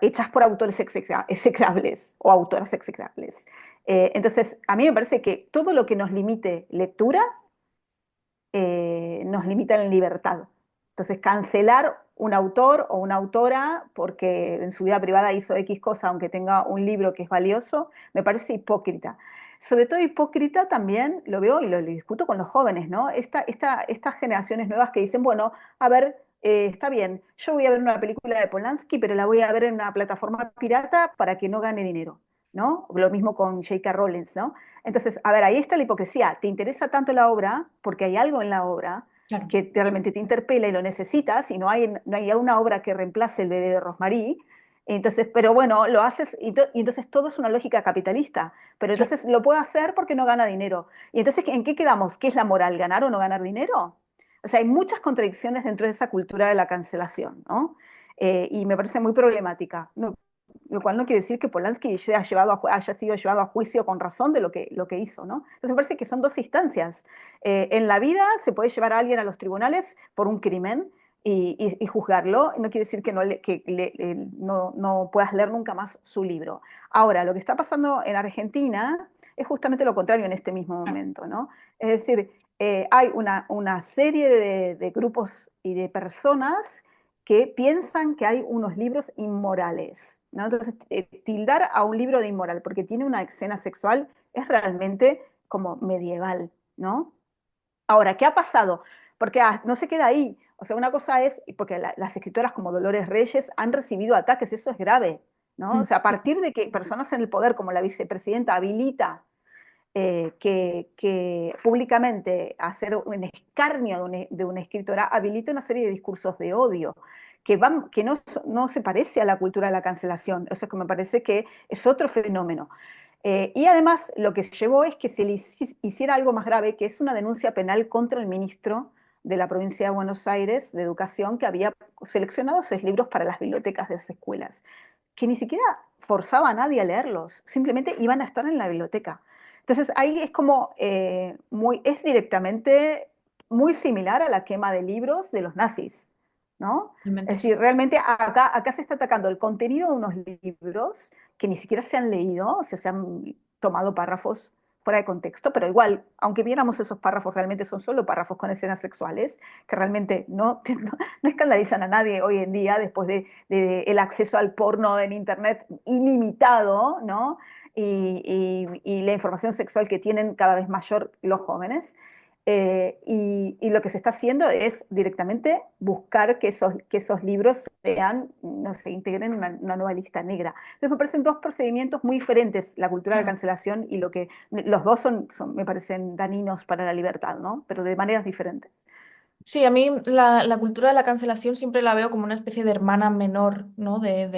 hechas por autores execrables o autoras execrables. Entonces, a mí me parece que todo lo que nos limite lectura nos limita en libertad. Entonces, cancelar un autor o una autora porque en su vida privada hizo X cosa, aunque tenga un libro que es valioso, me parece hipócrita. Sobre todo hipócrita también lo veo y lo discuto con los jóvenes, ¿no? Estas generaciones nuevas que dicen, bueno, a ver, está bien, yo voy a ver una película de Polanski, pero la voy a ver en una plataforma pirata para que no gane dinero, ¿no? Lo mismo con J.K. Rowling, ¿no? Entonces, a ver, ahí está la hipocresía. Te interesa tanto la obra porque hay algo en la obra claro, que realmente te interpela y lo necesitas y no hay una obra que reemplace el bebé de Rosmarie. Entonces, pero bueno, lo haces y entonces todo es una lógica capitalista. Pero claro. entonces lo puede hacer porque no gana dinero. Y entonces, ¿en qué quedamos? ¿Qué es la moral? ¿Ganar o no ganar dinero? O sea, hay muchas contradicciones dentro de esa cultura de la cancelación, ¿no? Y me parece muy problemática. No, lo cual no quiere decir que Polanski haya sido llevado a juicio con razón de lo que hizo, ¿no? Entonces me parece que son dos instancias. En la vida se puede llevar a alguien a los tribunales por un crimen y juzgarlo, no quiere decir que no puedas leer nunca más su libro. Ahora, lo que está pasando en Argentina es justamente lo contrario en este mismo Claro. momento, ¿no? Es decir, hay una serie de grupos y de personas que piensan que hay unos libros inmorales, ¿no? Entonces, tildar a un libro de inmoral porque tiene una escena sexual es realmente como medieval, ¿no? Ahora, ¿qué ha pasado? Porque no se queda ahí. O sea, una cosa es, porque las escritoras como Dolores Reyes han recibido ataques, eso es grave, ¿no? O Mm, sea, a sí, partir de que personas en el poder, como la vicepresidenta, habilita que públicamente hacer un escarnio de una escritora habilita una serie de discursos de odio que no se parece a la cultura de la cancelación. O sea, que me parece que es otro fenómeno. Y además lo que llevó es que se le hiciera algo más grave, que es una denuncia penal contra el ministro de la provincia de Buenos Aires de Educación, que había seleccionado esos libros para las bibliotecas de las escuelas, que ni siquiera forzaba a nadie a leerlos, simplemente iban a estar en la biblioteca. Entonces ahí es como es directamente muy similar a la quema de libros de los nazis, ¿no? realmente Es sí. decir, realmente acá se está atacando el contenido de unos libros que ni siquiera se han leído, o sea, se han tomado párrafos fuera de contexto, pero igual, aunque viéramos esos párrafos, realmente son solo párrafos con escenas sexuales, que realmente no escandalizan a nadie hoy en día después de el acceso al porno en Internet ilimitado, ¿no? Y la información sexual que tienen cada vez mayor los jóvenes. Y lo que se está haciendo es directamente buscar que esos libros no se integren en una nueva lista negra. Entonces me parecen dos procedimientos muy diferentes, la cultura de Claro. cancelación y los dos me parecen dañinos para la libertad, ¿no? Pero de maneras diferentes. Sí, a mí la cultura de la cancelación siempre la veo como una especie de hermana menor, ¿no? Del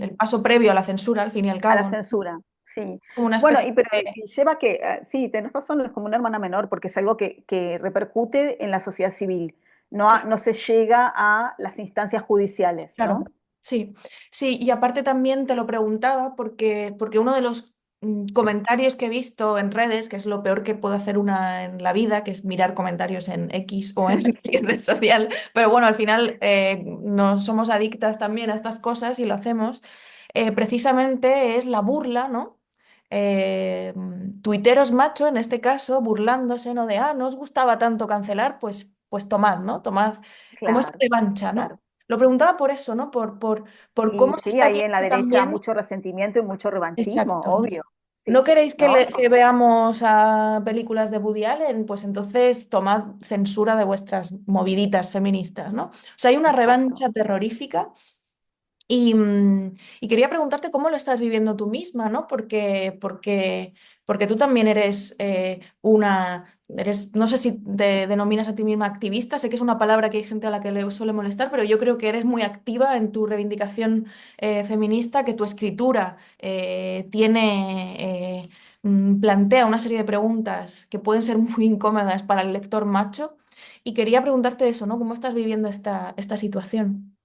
el paso previo a la censura, al fin y al A la cabo, ¿no? censura, sí. Como una Bueno, especie pero de... que lleva sí, tenés razón, es como una hermana menor, porque es algo que repercute en la sociedad civil, no se llega a las instancias judiciales, Claro, ¿no? sí, sí, y aparte también te lo preguntaba porque uno de los comentarios que he visto en redes, que es lo peor que puede hacer una en la vida, que es mirar comentarios en X o en cualquier red social, pero bueno, al final no somos adictas también a estas cosas y lo hacemos, precisamente es la burla, ¿no? Tuiteros macho, en este caso, burlándose, ¿no? De, no os gustaba tanto cancelar, pues tomad, ¿no? Tomad como esa Claro, revancha, ¿no? claro. Lo preguntaba por eso, ¿no? Por Y cómo se sí, está hay en la viendo derecha también. mucho resentimiento y mucho revanchismo, Exacto. obvio. ¿No sí, queréis que, ¿no? que veamos a películas de Woody Allen? Pues entonces tomad censura de vuestras moviditas feministas, ¿no? O sea, hay una Exacto. revancha terrorífica y, y quería preguntarte cómo lo estás viviendo tú misma, ¿no? Porque tú también eres no sé si te denominas a ti misma activista, sé que es una palabra que hay gente a la que le suele molestar, pero yo creo que eres muy activa en tu reivindicación feminista, que tu escritura plantea una serie de preguntas que pueden ser muy incómodas para el lector macho. Y quería preguntarte eso, ¿no? ¿Cómo estás viviendo esta situación?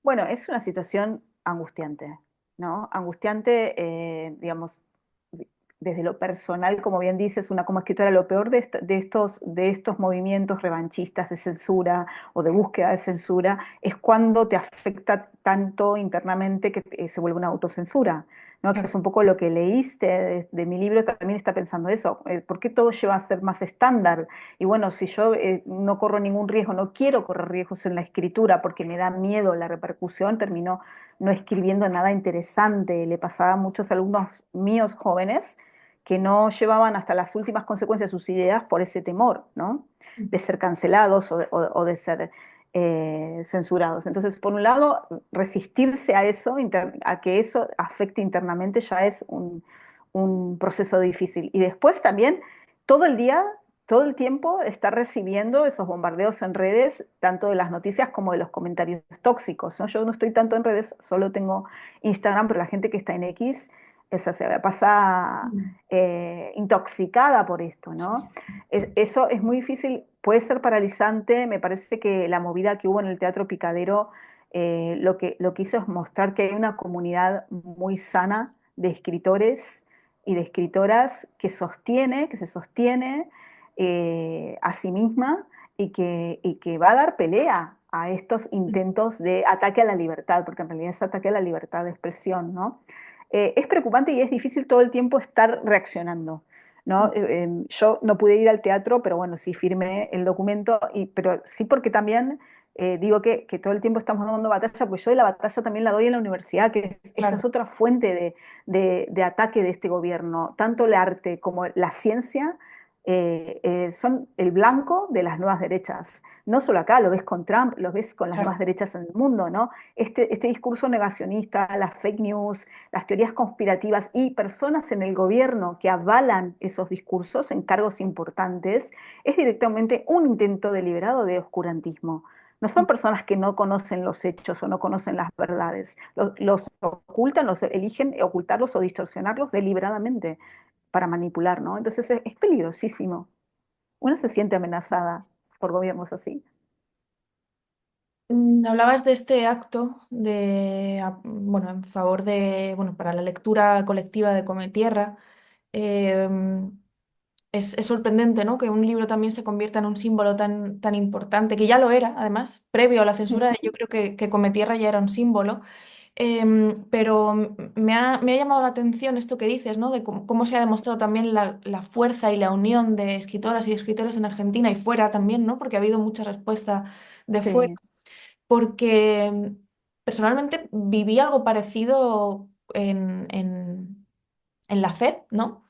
Bueno, es una situación angustiante, ¿no? Angustiante, digamos, desde lo personal, como bien dices, una como escritora, lo peor de estos movimientos revanchistas de censura o de búsqueda de censura es cuando te afecta tanto internamente que se vuelve una autocensura, ¿no? Que Claro. es un poco lo que leíste de mi libro, también está pensando eso, ¿por qué todo lleva a ser más estándar? Y bueno, si yo no corro ningún riesgo, no quiero correr riesgos en la escritura porque me da miedo la repercusión, termino no escribiendo nada interesante. Le pasaba a muchos alumnos míos jóvenes que no llevaban hasta las últimas consecuencias sus ideas por ese temor, ¿no? De ser cancelados o de ser censurados. Entonces, por un lado, resistirse a eso, a que eso afecte internamente, ya es un proceso difícil. Y después también, todo el día, todo el tiempo, estar recibiendo esos bombardeos en redes, tanto de las noticias como de los comentarios tóxicos, ¿no? Yo no estoy tanto en redes, solo tengo Instagram, pero la gente que está en X, esa se pasa Mm. intoxicada por esto, Sí, ¿no? sí, sí. Eso es muy difícil, puede ser paralizante. Me parece que la movida que hubo en el Teatro Picadero lo que hizo es mostrar que hay una comunidad muy sana de escritores y de escritoras que se sostiene a sí misma y que va a dar pelea a estos intentos de ataque a la libertad, porque en realidad es ataque a la libertad de expresión, ¿no? Es preocupante y es difícil todo el tiempo estar reaccionando, ¿no? Yo no pude ir al teatro, pero bueno, sí firmé el documento, pero sí porque también digo que todo el tiempo estamos dando batalla, porque yo de la batalla también la doy en la universidad, que esa es Claro. otra fuente de ataque de este gobierno. Tanto el arte como la ciencia son el blanco de las nuevas derechas. No solo acá, lo ves con Trump, lo ves con las nuevas Claro. derechas en el mundo, ¿no? Este discurso negacionista, las fake news, las teorías conspirativas y personas en el gobierno que avalan esos discursos en cargos importantes, es directamente un intento deliberado de oscurantismo. No son personas que no conocen los hechos o no conocen las verdades. Los ocultan, los eligen ocultarlos o distorsionarlos deliberadamente para manipular, ¿no? Entonces es peligrosísimo. Una se siente amenazada por gobiernos así. Hablabas de este acto bueno, en favor bueno, para la lectura colectiva de Cometierra. Em, es sorprendente, ¿no? Que un libro también se convierta en un símbolo tan importante, que ya lo era, además, previo a la censura, yo creo que Cometierra ya era un símbolo. Pero me ha llamado la atención esto que dices, ¿no? De cómo se ha demostrado también la fuerza y la unión de escritoras y escritores en Argentina y fuera también, ¿no? Porque ha habido mucha respuesta de fuera. Sí, Porque personalmente viví algo parecido en la FED, ¿no?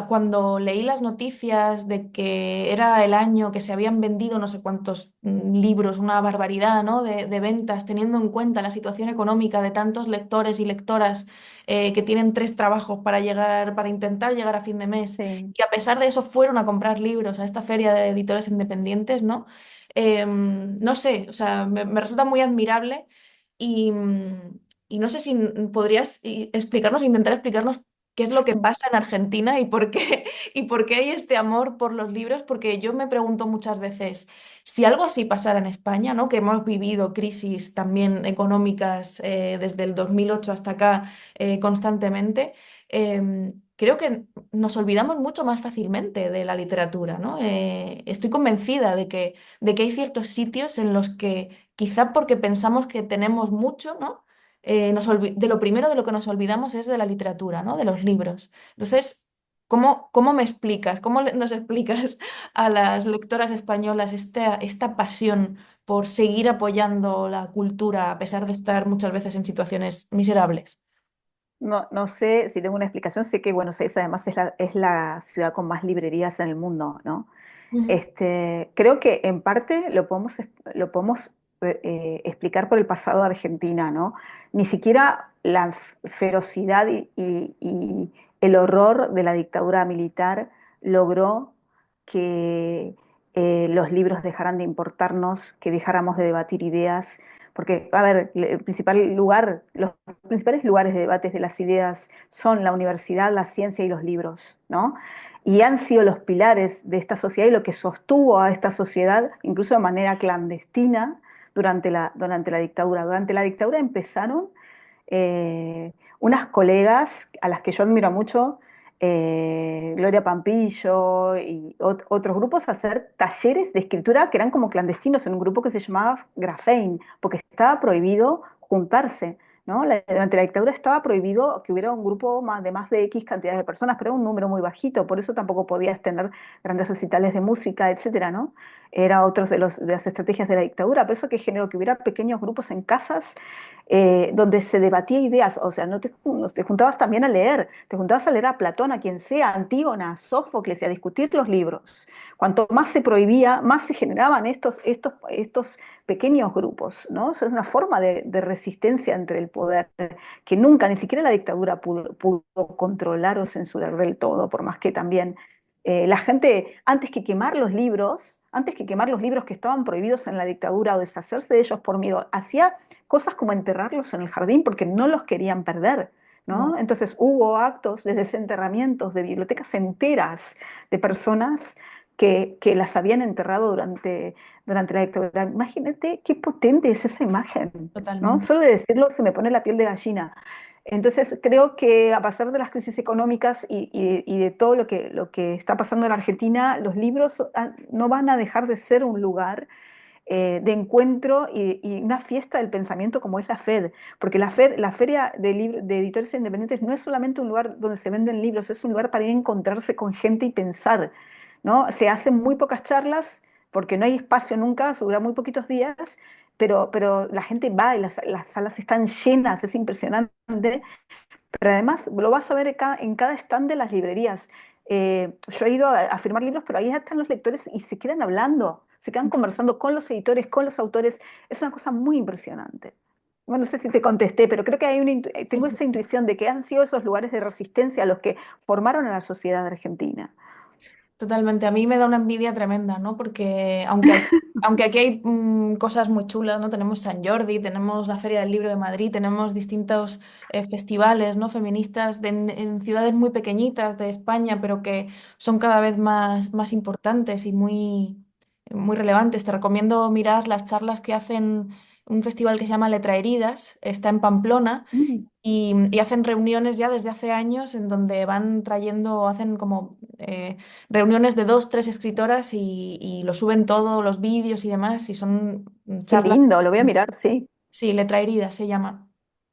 Cuando leí las noticias de que era el año que se habían vendido no sé cuántos libros, una barbaridad, ¿no? De ventas, teniendo en cuenta la situación económica de tantos lectores y lectoras que tienen tres trabajos para intentar llegar a fin de mes, sí. y a pesar de eso fueron a comprar libros a esta feria de editores independientes, ¿no? No sé, o sea, me resulta muy admirable y, y no sé si podrías explicarnos, intentar explicarnos qué es lo que pasa en Argentina y por qué, y por qué hay este amor por los libros, porque yo me pregunto muchas veces si algo así pasara en España, ¿no? Que hemos vivido crisis también económicas desde el 2008 hasta acá constantemente. Creo que nos olvidamos mucho más fácilmente de la literatura, ¿no? Estoy convencida de que hay ciertos sitios en los que quizá porque pensamos que tenemos mucho, ¿no? De lo primero de lo que nos olvidamos es de la literatura, ¿no? De los libros. Entonces, ¿cómo me explicas, nos explicas a las lectoras españolas esta pasión por seguir apoyando la cultura a pesar de estar muchas veces en situaciones miserables? no sé si tengo una explicación, sé que Buenos Aires además es la ciudad con más librerías en el mundo, ¿no? Ujú, Creo que en parte lo podemos explicar por el pasado de Argentina, ¿no? Ni siquiera la ferocidad y el horror de la dictadura militar logró que los libros dejaran de importarnos, que dejáramos de debatir ideas, porque, a ver, los principales lugares de debates de las ideas son la universidad, la ciencia y los libros, ¿no? Y han sido los pilares de esta sociedad y lo que sostuvo a esta sociedad, incluso de manera clandestina, durante la dictadura. Durante la dictadura empezaron unas colegas a las que yo admiro mucho, Gloria Pampillo y otros grupos, a hacer talleres de escritura que eran como clandestinos en un grupo que se llamaba Grafein, porque estaba prohibido juntarse. ¿No? Durante la dictadura estaba prohibido que hubiera un grupo de más de X cantidad de personas, pero era un número muy bajito, por eso tampoco podías tener grandes recitales de música, etcétera, ¿no? Era otro de las estrategias de la dictadura, por eso que generó que hubiera pequeños grupos en casas donde se debatía ideas, o sea, no te juntabas también a leer, te juntabas a leer a Platón, a quien sea, a Antígona, a Sófocles, y a discutir los libros. Cuanto más se prohibía, más se generaban estos pequeños grupos, ¿no? Eso es una forma de resistencia entre el poder que nunca, ni siquiera la dictadura pudo controlar o censurar del todo, por más que también la gente, antes que quemar los libros que estaban prohibidos en la dictadura o deshacerse de ellos por miedo, hacía cosas como enterrarlos en el jardín porque no los querían perder, no, ¿no? Entonces hubo actos de desenterramientos de bibliotecas enteras de personas que las habían enterrado durante la dictadura. Imagínate qué potente es esa imagen, ¿no? totalmente. Solo de decirlo se me pone la piel de gallina. Entonces creo que a pesar de las crisis económicas y de todo lo que está pasando en Argentina, los libros no van a dejar de ser un lugar de encuentro y una fiesta del pensamiento como es la FED, porque la Feria de Editores Independientes no es solamente un lugar donde se venden libros, es un lugar para ir a encontrarse con gente y pensar, ¿no? Se hacen muy pocas charlas porque no hay espacio nunca, dura muy poquitos días, pero la gente va y las salas están llenas, es impresionante, pero además lo vas a ver en cada stand de las librerías. Yo he ido a firmar libros, pero ahí están los lectores y se quedan hablando, se quedan conversando con los editores, con los autores. Es una cosa muy impresionante. Bueno, no sé si te contesté, pero creo que Sí, tengo sí. esa intuición de que han sido esos lugares de resistencia los que formaron a la sociedad argentina. Totalmente, a mí me da una envidia tremenda, ¿no? Porque aunque aquí hay cosas muy chulas, ¿no? Tenemos San Jordi, tenemos la Feria del Libro de Madrid, tenemos distintos festivales, ¿no? Feministas en ciudades muy pequeñitas de España, pero que son cada vez más importantes y muy relevantes. Te recomiendo mirar las charlas que hacen un festival que se llama Letraheridas, está en Pamplona Mm, y hacen reuniones ya desde hace años en donde van trayendo, hacen como reuniones de dos, tres escritoras y lo suben todo, los vídeos y demás, y son qué charlas. lindo, lo voy a mirar, sí. Sí, Letra Herida se llama.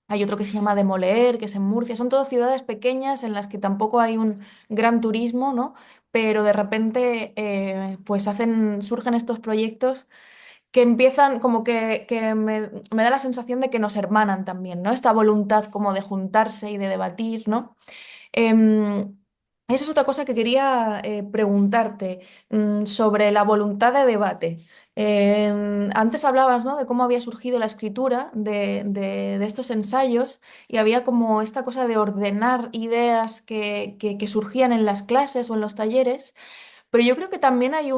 Hay otro que se llama Demoler, que es en Murcia. Son todas ciudades pequeñas en las que tampoco hay un gran turismo, ¿no? Pero de repente, pues surgen estos proyectos que empiezan como que me da la sensación de que nos hermanan también, ¿no? Esta voluntad como de juntarse y de debatir, ¿no? Em, Esa es otra cosa que quería preguntarte sobre la voluntad de debate. Antes hablabas, ¿no? De cómo había surgido la escritura de estos ensayos y había como esta cosa de ordenar ideas que surgían en las clases o en los talleres, pero yo creo que también hay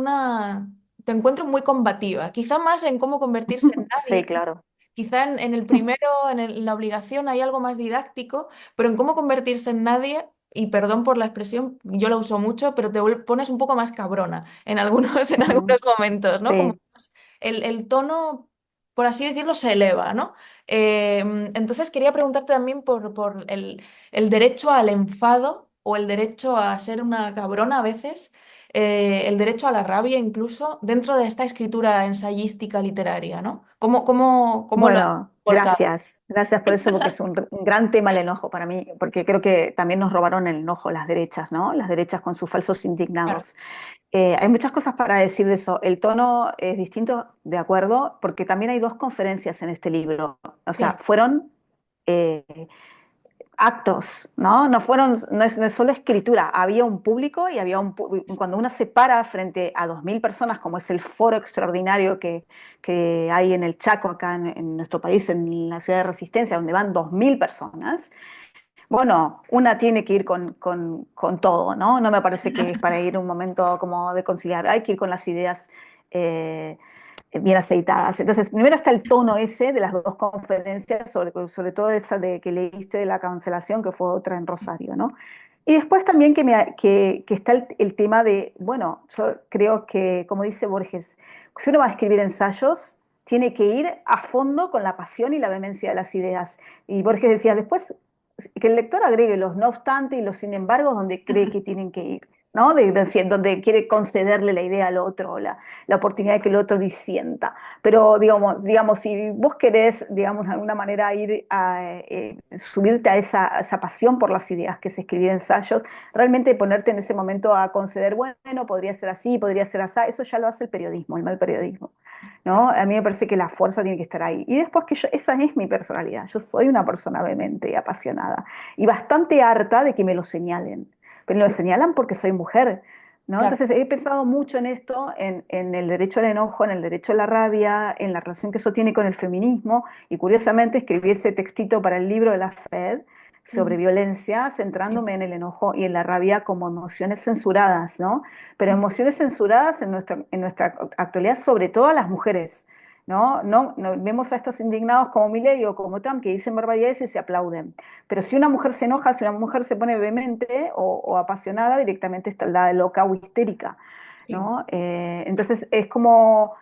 te encuentro muy combativa, quizá más en cómo convertirse en Sí, nadie. claro. Quizá en el primero, en la obligación, hay algo más didáctico, pero en cómo convertirse en nadie, y perdón por la expresión, yo la uso mucho, pero pones un poco más cabrona en algunos, en Ujú, algunos momentos, ¿no? Como sí. el tono, por así decirlo, se eleva, ¿no? Entonces quería preguntarte también por el derecho al enfado o el derecho a ser una cabrona a veces, el derecho a la rabia incluso, dentro de esta escritura ensayística literaria, ¿no? ¿Cómo lo has Bueno, volcado? gracias por eso, porque es un gran tema el enojo para mí, porque creo que también nos robaron el enojo las derechas, ¿no? Las derechas con sus falsos Claro, indignados. Hay muchas cosas para decir de eso. El tono es distinto, de acuerdo, porque también hay dos conferencias en este libro. O sea, sí, fueron eh, actos, ¿no? No es solo escritura, había un público y cuando uno se para frente a 2.000 personas, como es el foro extraordinario que hay en el Chaco, acá en nuestro país, en la ciudad de Resistencia, donde van 2.000 personas, bueno, una tiene que ir con todo, ¿no? No me parece que es para ir un momento como de conciliar, hay que ir con las ideas eh, bien aceitadas. Entonces, primero está el tono ese de las dos conferencias, sobre todo esta de que leíste de la cancelación, que fue otra en Rosario, ¿no? Y después también que está el tema de, bueno, yo creo que, como dice Borges, si uno va a escribir ensayos, tiene que ir a fondo con la pasión y la vehemencia de las ideas. Y Borges decía, después que el lector agregue los no obstante y los sin embargo donde cree que tienen que ir, ¿no? Donde quiere concederle la idea al otro, la oportunidad de que el otro disienta. Pero, digamos, si vos querés, digamos, de alguna manera ir a subirte a esa pasión por las ideas que es escribir ensayos, realmente ponerte en ese momento a conceder, bueno, podría ser así, podría ser así, eso ya lo hace el periodismo, el mal periodismo. ¿No? A mí me parece que la fuerza tiene que estar ahí. Y después esa es mi personalidad. Yo soy una persona vehemente y apasionada y bastante harta de que me lo señalen. Pero me lo señalan porque soy mujer, ¿no? Claro. Entonces he pensado mucho en esto, en el derecho al enojo, en el derecho a la rabia, en la relación que eso tiene con el feminismo. Y curiosamente escribí ese textito para el libro de la FED sobre Ujú. violencia, Sí. centrándome en el enojo y en la rabia como emociones censuradas, ¿no? Pero emociones censuradas en nuestra actualidad, sobre todo a las mujeres, ¿no? No vemos a estos indignados como Milei o como Trump que dicen barbaridades y se aplauden. Pero si una mujer se enoja, si una mujer se pone vehemente o apasionada, directamente está la loca o histérica, Sí. ¿no? Entonces es como,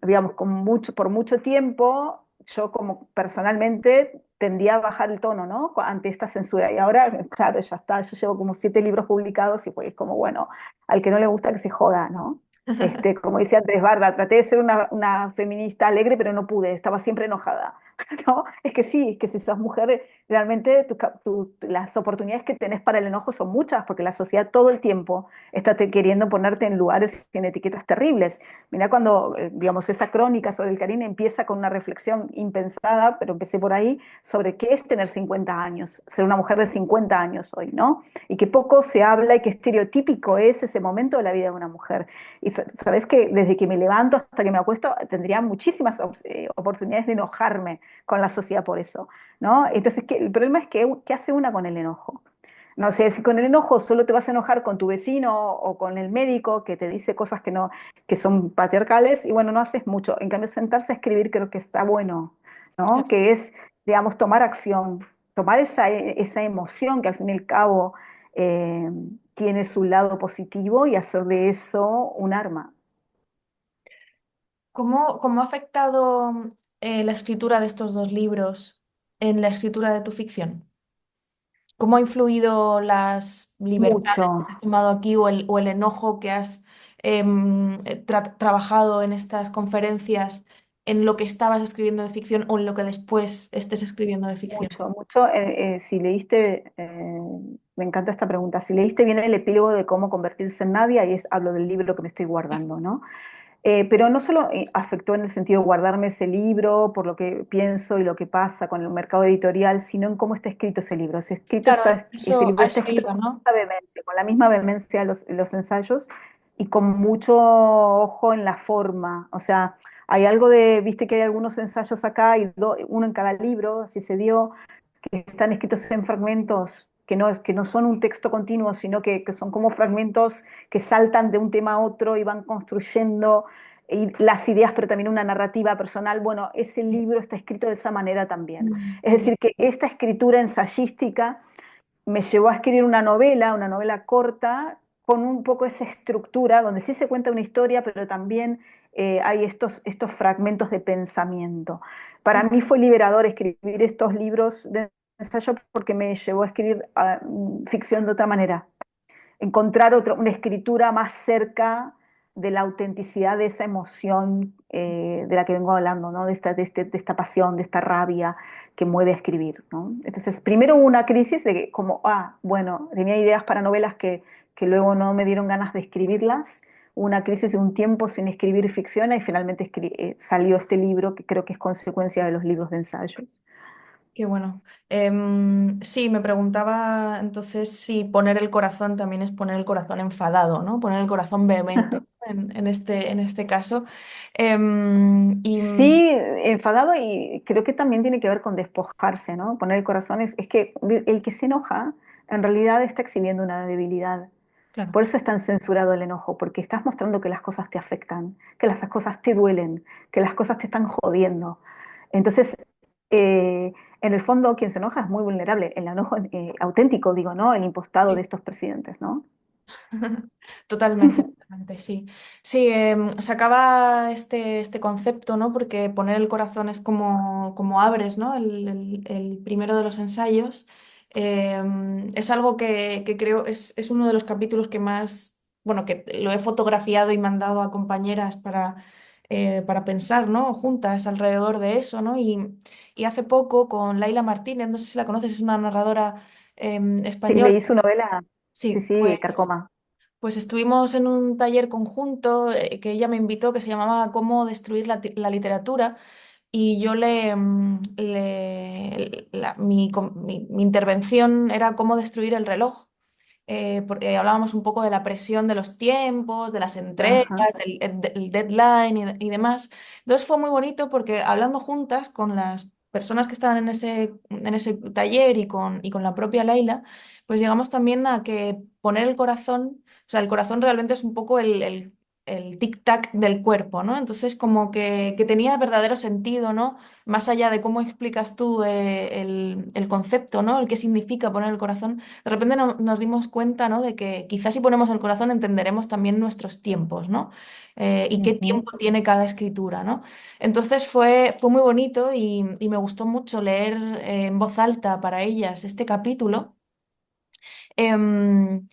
digamos, por mucho tiempo yo como personalmente tendía a bajar el tono, ¿no? Ante esta censura. Y ahora, claro, ya está, yo llevo como 7 libros publicados y pues como, bueno, al que no le gusta que se joda, ¿no? Como decía Andrés Barda, traté de ser una feminista alegre, pero no pude, estaba siempre enojada. ¿No? Es que si sos mujer, realmente las oportunidades que tenés para el enojo son muchas, porque la sociedad todo el tiempo está queriendo ponerte en lugares y en etiquetas terribles. Mira cuando, digamos, esa crónica sobre el Caribe empieza con una reflexión impensada, pero empecé por ahí, sobre qué es tener 50 años, ser una mujer de 50 años hoy, ¿no? Y que poco se habla y qué estereotípico es ese momento de la vida de una mujer. Y sabes que desde que me levanto hasta que me acuesto tendría muchísimas oportunidades de enojarme con la sociedad por eso, ¿no? Entonces, el problema es que, ¿qué hace una con el enojo? No sé, si con el enojo solo te vas a enojar con tu vecino o con el médico que te dice cosas que no, que son patriarcales, y bueno, no haces mucho. En cambio, sentarse a escribir creo que está bueno, ¿no? Claro. Que es, digamos, tomar acción, tomar esa emoción que al fin y al cabo eh, tiene su lado positivo y hacer de eso un arma. ¿Cómo ha afectado la escritura de estos dos libros en la escritura de tu ficción? ¿Cómo ha influido las libertades Mucho. que has tomado aquí o el enojo que has trabajado en estas conferencias en lo que estabas escribiendo de ficción o en lo que después estés escribiendo de ficción? Mucho, mucho. Si leíste, me encanta esta pregunta, si leíste bien el epílogo de cómo convertirse en nadie, ahí hablo del libro que me estoy guardando, ¿no? Pero no solo afectó en el sentido de guardarme ese libro por lo que pienso y lo que pasa con el mercado editorial, sino en cómo está escrito ese libro. Claro, Ese a libro está eso escrito iba, ¿no? con la misma vehemencia los ensayos y con mucho ojo en la forma. O sea, hay algo viste que hay algunos ensayos acá, y uno en cada libro, así se dio, que están escritos en fragmentos que no son un texto continuo, sino que son como fragmentos que saltan de un tema a otro y van construyendo las ideas, pero también una narrativa personal. Bueno, ese libro está escrito de esa manera también. Mm. Es decir, que esta escritura ensayística me llevó a escribir una novela corta, con un poco esa estructura, donde sí se cuenta una historia, pero también hay estos fragmentos de pensamiento. Para mí fue liberador escribir estos libros de ensayo porque me llevó a escribir ficción de otra manera, encontrar una escritura más cerca de la autenticidad de esa emoción de la que vengo hablando, ¿no? De esta pasión, de esta rabia que mueve a escribir, ¿no? Entonces, primero hubo una crisis de que como, bueno, tenía ideas para novelas que luego no me dieron ganas de escribirlas, hubo una crisis de un tiempo sin escribir ficción y finalmente salió este libro que creo que es consecuencia de los libros de ensayos. Qué bueno. Sí, me preguntaba entonces si poner el corazón también es poner el corazón enfadado, ¿no? Poner el corazón vehemente en este caso. Y Sí, enfadado y creo que también tiene que ver con despojarse, ¿no? Poner el corazón es que el que se enoja en realidad está exhibiendo una debilidad. claro. Por eso es tan censurado el enojo, porque estás mostrando que las cosas te afectan, que las cosas te duelen, que las cosas te están jodiendo. Entonces, en el fondo, quien se enoja es muy vulnerable. El enojo auténtico, digo, ¿no? El impostado de Sí. estos presidentes, ¿no? Totalmente, totalmente, sí. Sí, sacaba este concepto, ¿no? Porque poner el corazón es como abres, ¿no? El primero de los ensayos. Es algo que creo es uno de los capítulos que más, bueno, que lo he fotografiado y mandado a compañeras para pensar, ¿no? Juntas alrededor de eso, ¿no? Y hace poco con Laila Martínez, no sé si la conoces, es una narradora Sí, española. leí su novela, sí, Sí, sí, Carcoma. pues estuvimos en un taller conjunto que ella me invitó que se llamaba Cómo destruir la literatura y yo mi intervención era cómo destruir el reloj. Porque hablábamos un poco de la presión de los tiempos, de las entregas, Ajá. el deadline y demás. Entonces fue muy bonito porque hablando juntas con las personas que estaban en ese taller y con la propia Laila, pues llegamos también a que poner el corazón, o sea, el corazón realmente es un poco el tic-tac del cuerpo, ¿no? Entonces como que tenía verdadero sentido, ¿no? Más allá de cómo explicas tú el concepto, ¿no? El qué significa poner el corazón, de repente nos dimos cuenta, ¿no? De que quizás si ponemos el corazón entenderemos también nuestros tiempos, ¿no? Y qué Ujú. tiempo tiene cada escritura, ¿no? Entonces fue muy bonito y me gustó mucho leer en voz alta para ellas este capítulo. Em,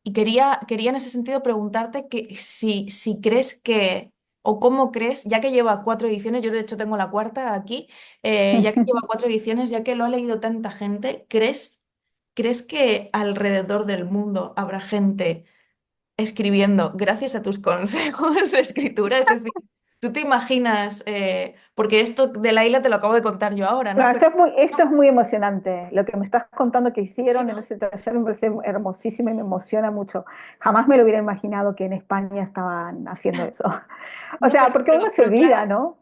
y quería en ese sentido preguntarte que si crees que, o cómo crees, ya que lleva 4 ediciones, yo de hecho tengo la cuarta aquí, ya que lleva 4 ediciones, ya que lo ha leído tanta gente, ¿crees que alrededor del mundo habrá gente escribiendo gracias a tus consejos de escritura? Es decir, tú te imaginas, porque esto de la isla te lo acabo de contar yo ahora, No, ¿no? Pero esto es muy emocionante. Lo que me estás contando que sí, hicieron en ¿no? ese taller me parece hermosísimo y me emociona mucho. Jamás me lo hubiera imaginado que en España estaban haciendo eso. O No, sea, porque uno se pero claro, olvida, ¿no?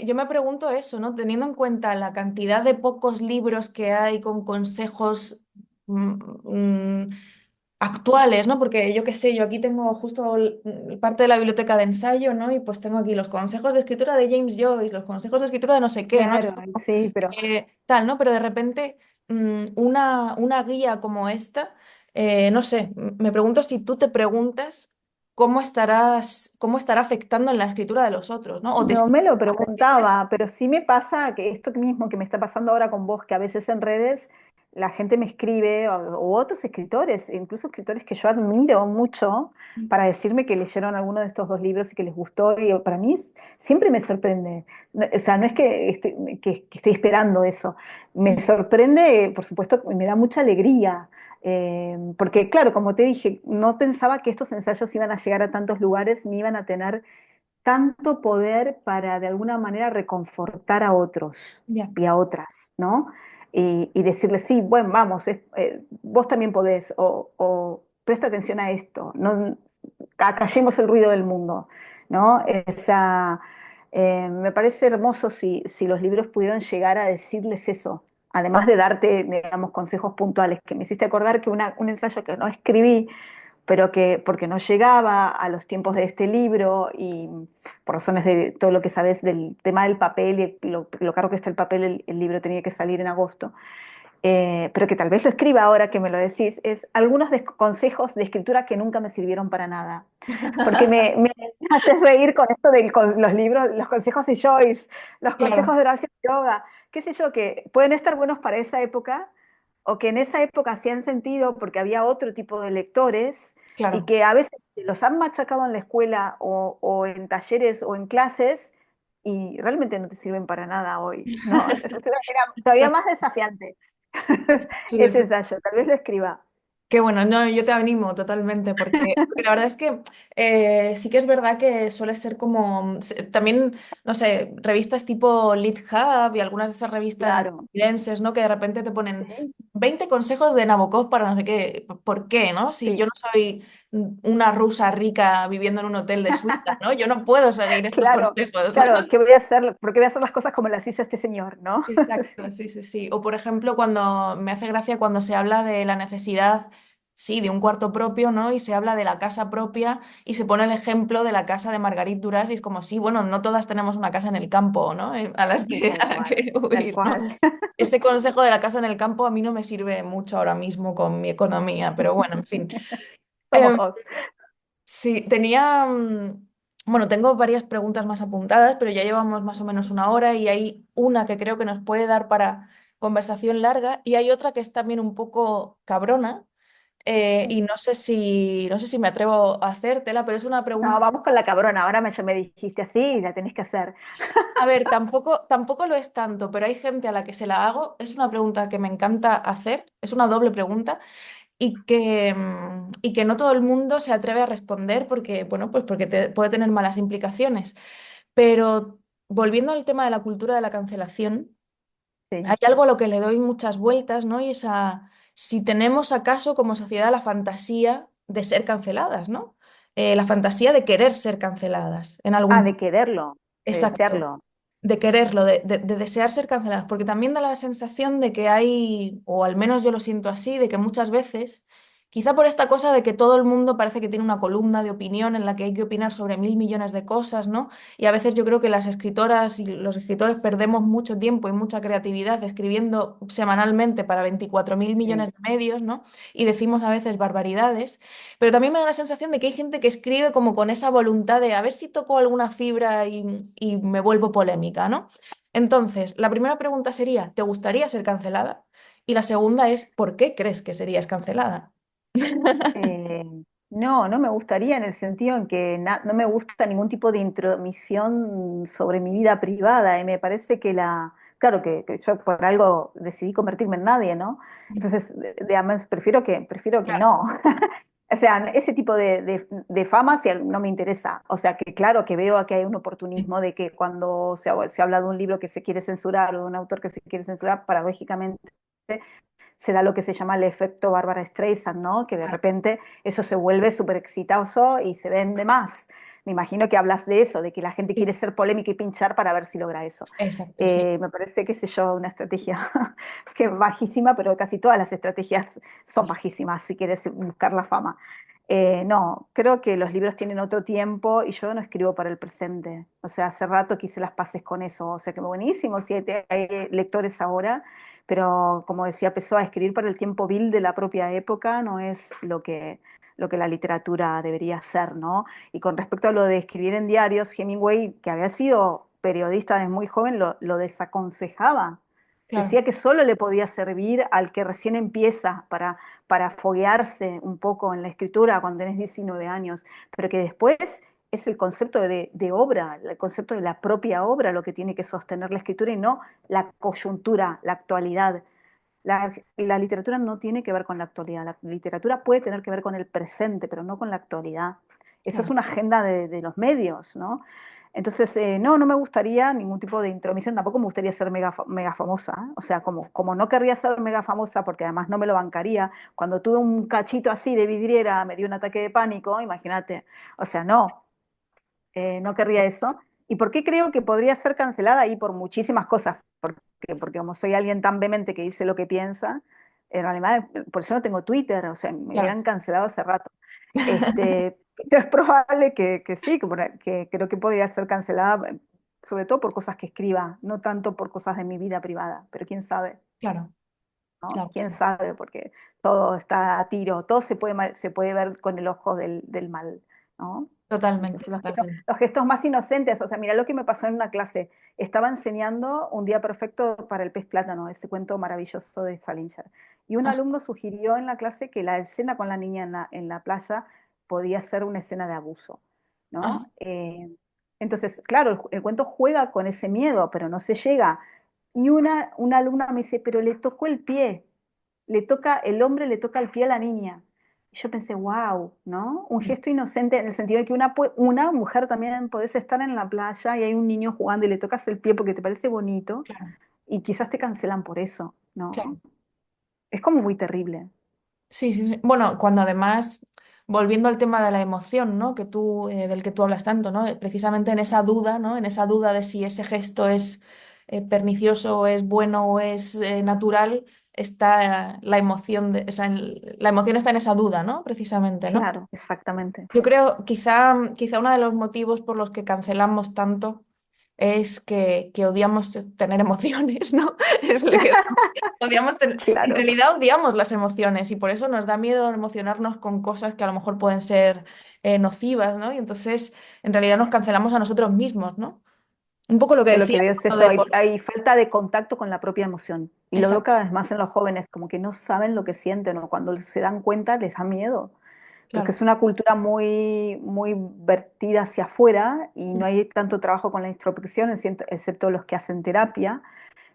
yo me pregunto eso, ¿no? Teniendo en cuenta la cantidad de pocos libros que hay con consejos mm, actuales, ¿no? Porque yo qué sé, yo aquí tengo justo parte de la biblioteca de ensayo, ¿no? Y pues tengo aquí los consejos de escritura de James Joyce, los consejos de escritura de no sé qué, ¿no? Es Claro, sí, pero tal, ¿no? Pero de repente una guía como esta, no sé, me pregunto si tú te preguntas cómo estará afectando en la escritura de los otros, ¿no? O te no escribe me lo a decirte, preguntaba, pero sí me pasa que esto mismo que me está pasando ahora con vos, que a veces en redes la gente me escribe, o otros escritores, incluso escritores que yo admiro mucho, para decirme que leyeron alguno de estos dos libros y que les gustó, y para mí siempre me sorprende. O sea, no es que estoy esperando eso, me sorprende, por supuesto, y me da mucha alegría. Porque claro, como te dije, no pensaba que estos ensayos iban a llegar a tantos lugares ni iban a tener tanto poder para de alguna manera reconfortar a otros ya, y a otras, ¿no? Y decirles, sí, bueno, vamos, vos también podés, o presta atención a esto, no acallemos el ruido del mundo, ¿no? Me parece hermoso si los libros pudieran llegar a decirles eso, además de darte, digamos, consejos puntuales, que me hiciste acordar que un ensayo que no escribí, pero que porque no llegaba a los tiempos de este libro y por razones de todo lo que sabes del tema del papel y lo caro que está el papel, el libro tenía que salir en agosto, pero que tal vez lo escriba ahora que me lo decís, es algunos consejos de escritura que nunca me sirvieron para nada. Porque me haces reír con esto de los libros, los consejos de Joyce, los consejos claro, de Horacio Yoga, qué sé yo, que pueden estar buenos para esa época o que en esa época hacían sentido porque había otro tipo de lectores y claro. que a veces los han machacado en la escuela o en talleres o en clases y realmente no te sirven para nada hoy, ¿no? Entonces era todavía más desafiante Chulo, ese ensayo, tal vez lo escriba. Qué bueno, no, yo te animo totalmente, porque la verdad es que sí que es verdad que suele ser como, también, no sé, revistas tipo Lit Hub y algunas de esas revistas Claro, estadounidenses, ¿no? Que de repente te ponen sí, 20 consejos de Nabokov para no sé qué, ¿por qué, no? Si yo sí. no soy una rusa rica viviendo en un hotel de Suiza, ¿no? Yo no puedo seguir estos Claro, consejos, ¿no? claro, ¿qué voy a hacer? ¿Por qué voy a hacer las cosas como las hizo este señor, no? Exacto, sí, sí, sí. O por ejemplo, cuando me hace gracia cuando se habla de la necesidad, sí, de un cuarto propio, ¿no? Y se habla de la casa propia y se pone el ejemplo de la casa de Margarit Duras y es como, sí, bueno, no todas tenemos una casa en el campo, ¿no? A las que, Tal a la cual, que tal huir, ¿no? cual. Ese consejo de la casa en el campo a mí no me sirve mucho ahora mismo con mi economía, pero bueno, en fin. Somos Em, dos. Sí, tenía, bueno, tengo varias preguntas más apuntadas, pero ya llevamos más o menos una hora y hay una que creo que nos puede dar para conversación larga y hay otra que es también un poco cabrona y no sé si me atrevo a hacértela, pero es una No, pregunta. vamos con la cabrona. Ahora ya me dijiste así, la tenés que hacer. A ver, tampoco lo es tanto, pero hay gente a la que se la hago. Es una pregunta que me encanta hacer, es una doble pregunta y que no todo el mundo se atreve a responder porque, bueno, pues porque puede tener malas implicaciones. Pero volviendo al tema de la cultura de la cancelación, hay Sí. algo a lo que le doy muchas vueltas, ¿no? Y es a si tenemos acaso como sociedad la fantasía de ser canceladas, ¿no? La fantasía de querer ser canceladas en Ah, algún de punto. quererlo, de Exacto, desearlo. de quererlo, de desear ser canceladas, porque también da la sensación de que hay, o al menos yo lo siento así, de que muchas veces, quizá por esta cosa de que todo el mundo parece que tiene una columna de opinión en la que hay que opinar sobre mil millones de cosas, ¿no? Y a veces yo creo que las escritoras y los escritores perdemos mucho tiempo y mucha creatividad escribiendo semanalmente para 24.000 Sí. millones de medios, ¿no? Y decimos a veces barbaridades. Pero también me da la sensación de que hay gente que escribe como con esa voluntad de a ver si toco alguna fibra y me vuelvo polémica, ¿no? Entonces, la primera pregunta sería, ¿te gustaría ser cancelada? Y la segunda es, ¿por qué crees que serías cancelada? Eh, no, no me gustaría en el sentido en que no me gusta ningún tipo de intromisión sobre mi vida privada y me parece que claro que yo por algo decidí convertirme en nadie, ¿no? Entonces, además, prefiero que Claro, no. O sea, ese tipo de fama no me interesa. O sea, que claro que veo que hay un sí, oportunismo de que cuando se habla de un libro que se quiere censurar o de un autor que se quiere censurar, paradójicamente se da lo que se llama el efecto Bárbara Streisand, ¿no? Que de claro. repente eso se vuelve súper exitoso y se vende más. Me imagino que hablas de eso, de que la gente quiere Sí, ser polémica y pinchar para ver si logra eso. exacto, sí. Me parece, qué sé yo, una estrategia que es bajísima, pero casi todas las estrategias son bajísimas si quieres buscar la fama. No, creo que los libros tienen otro tiempo y yo no escribo para el presente. O sea, hace rato que hice las paces con eso. O sea, que buenísimo si hay lectores ahora, pero como decía Pessoa, escribir para el tiempo vil de la propia época no es lo que la literatura debería ser, ¿no? Y con respecto a lo de escribir en diarios, Hemingway, que había sido periodista desde muy joven, lo desaconsejaba. Claro, Decía que solo le podía servir al que recién empieza para foguearse un poco en la escritura cuando tenés 19 años, pero que después es el concepto de obra, el concepto de la propia obra lo que tiene que sostener la escritura y no la coyuntura, la actualidad. La literatura no tiene que ver con la actualidad, la literatura puede tener que ver con el presente, pero no con la actualidad. Eso es claro, una agenda de los medios, ¿no? Entonces, no, no me gustaría ningún tipo de intromisión, tampoco me gustaría ser mega famosa, ¿eh? O sea, como no querría ser mega famosa, porque además no me lo bancaría, cuando tuve un cachito así de vidriera, me dio un ataque de pánico, imagínate. O sea, no, no querría eso. ¿Y por qué creo que podría ser cancelada? Y por muchísimas cosas. Porque como soy alguien tan vehemente que dice lo que piensa, en realidad, por eso no tengo Twitter, o sea, me claro. hubieran cancelado hace rato. Pero es probable que sí, que creo que podría ser cancelada, sobre todo por cosas que escriba, no tanto por cosas de mi vida privada, pero quién sabe, Claro, ¿no? claro, Quién sí. sabe, porque todo está a tiro, todo se puede ver con el ojo del mal, ¿no? Totalmente, Incluso totalmente. los gestos más inocentes, o sea, mira lo que me pasó en una clase. Estaba enseñando Un día perfecto para el pez plátano, ese cuento maravilloso de Salinger. Y un Ah, alumno sugirió en la clase que la escena con la niña en la playa podía ser una escena de abuso, ah, ¿no? Entonces, claro, el cuento juega con ese miedo, pero no se llega. Y una alumna me dice, pero le tocó el pie. el hombre le toca el pie a la niña. Y yo pensé, wow, ¿no? Un gesto inocente en el sentido de que una mujer también podés estar en la playa y hay un niño jugando y le tocas el pie porque te parece bonito Claro, y quizás te cancelan por eso, claro. ¿no? Es como muy terrible. Sí, sí, sí. Bueno, cuando además, volviendo al tema de la emoción, ¿no? Del que tú hablas tanto, ¿no? Precisamente en esa duda, ¿no? En esa duda de si ese gesto es pernicioso, o es bueno o es natural, está la emoción o sea, la emoción está en esa duda, ¿no? Precisamente, ¿no? Claro, exactamente. Yo creo, quizá uno de los motivos por los que cancelamos tanto es que odiamos tener emociones, ¿no? Es lo que en Claro. realidad odiamos las emociones y por eso nos da miedo emocionarnos con cosas que a lo mejor pueden ser nocivas, ¿no? Y entonces en realidad nos cancelamos a nosotros mismos, ¿no? Un poco Lo lo que que ya veo está es hablando eso, de hay falta de contacto con la propia emoción. Y lo veo Exacto, cada vez más en los jóvenes, como que no saben lo que sienten o cuando se dan cuenta les da miedo. Porque claro. es una cultura muy, muy vertida hacia afuera y no hay tanto trabajo con la introspección, excepto los que hacen terapia.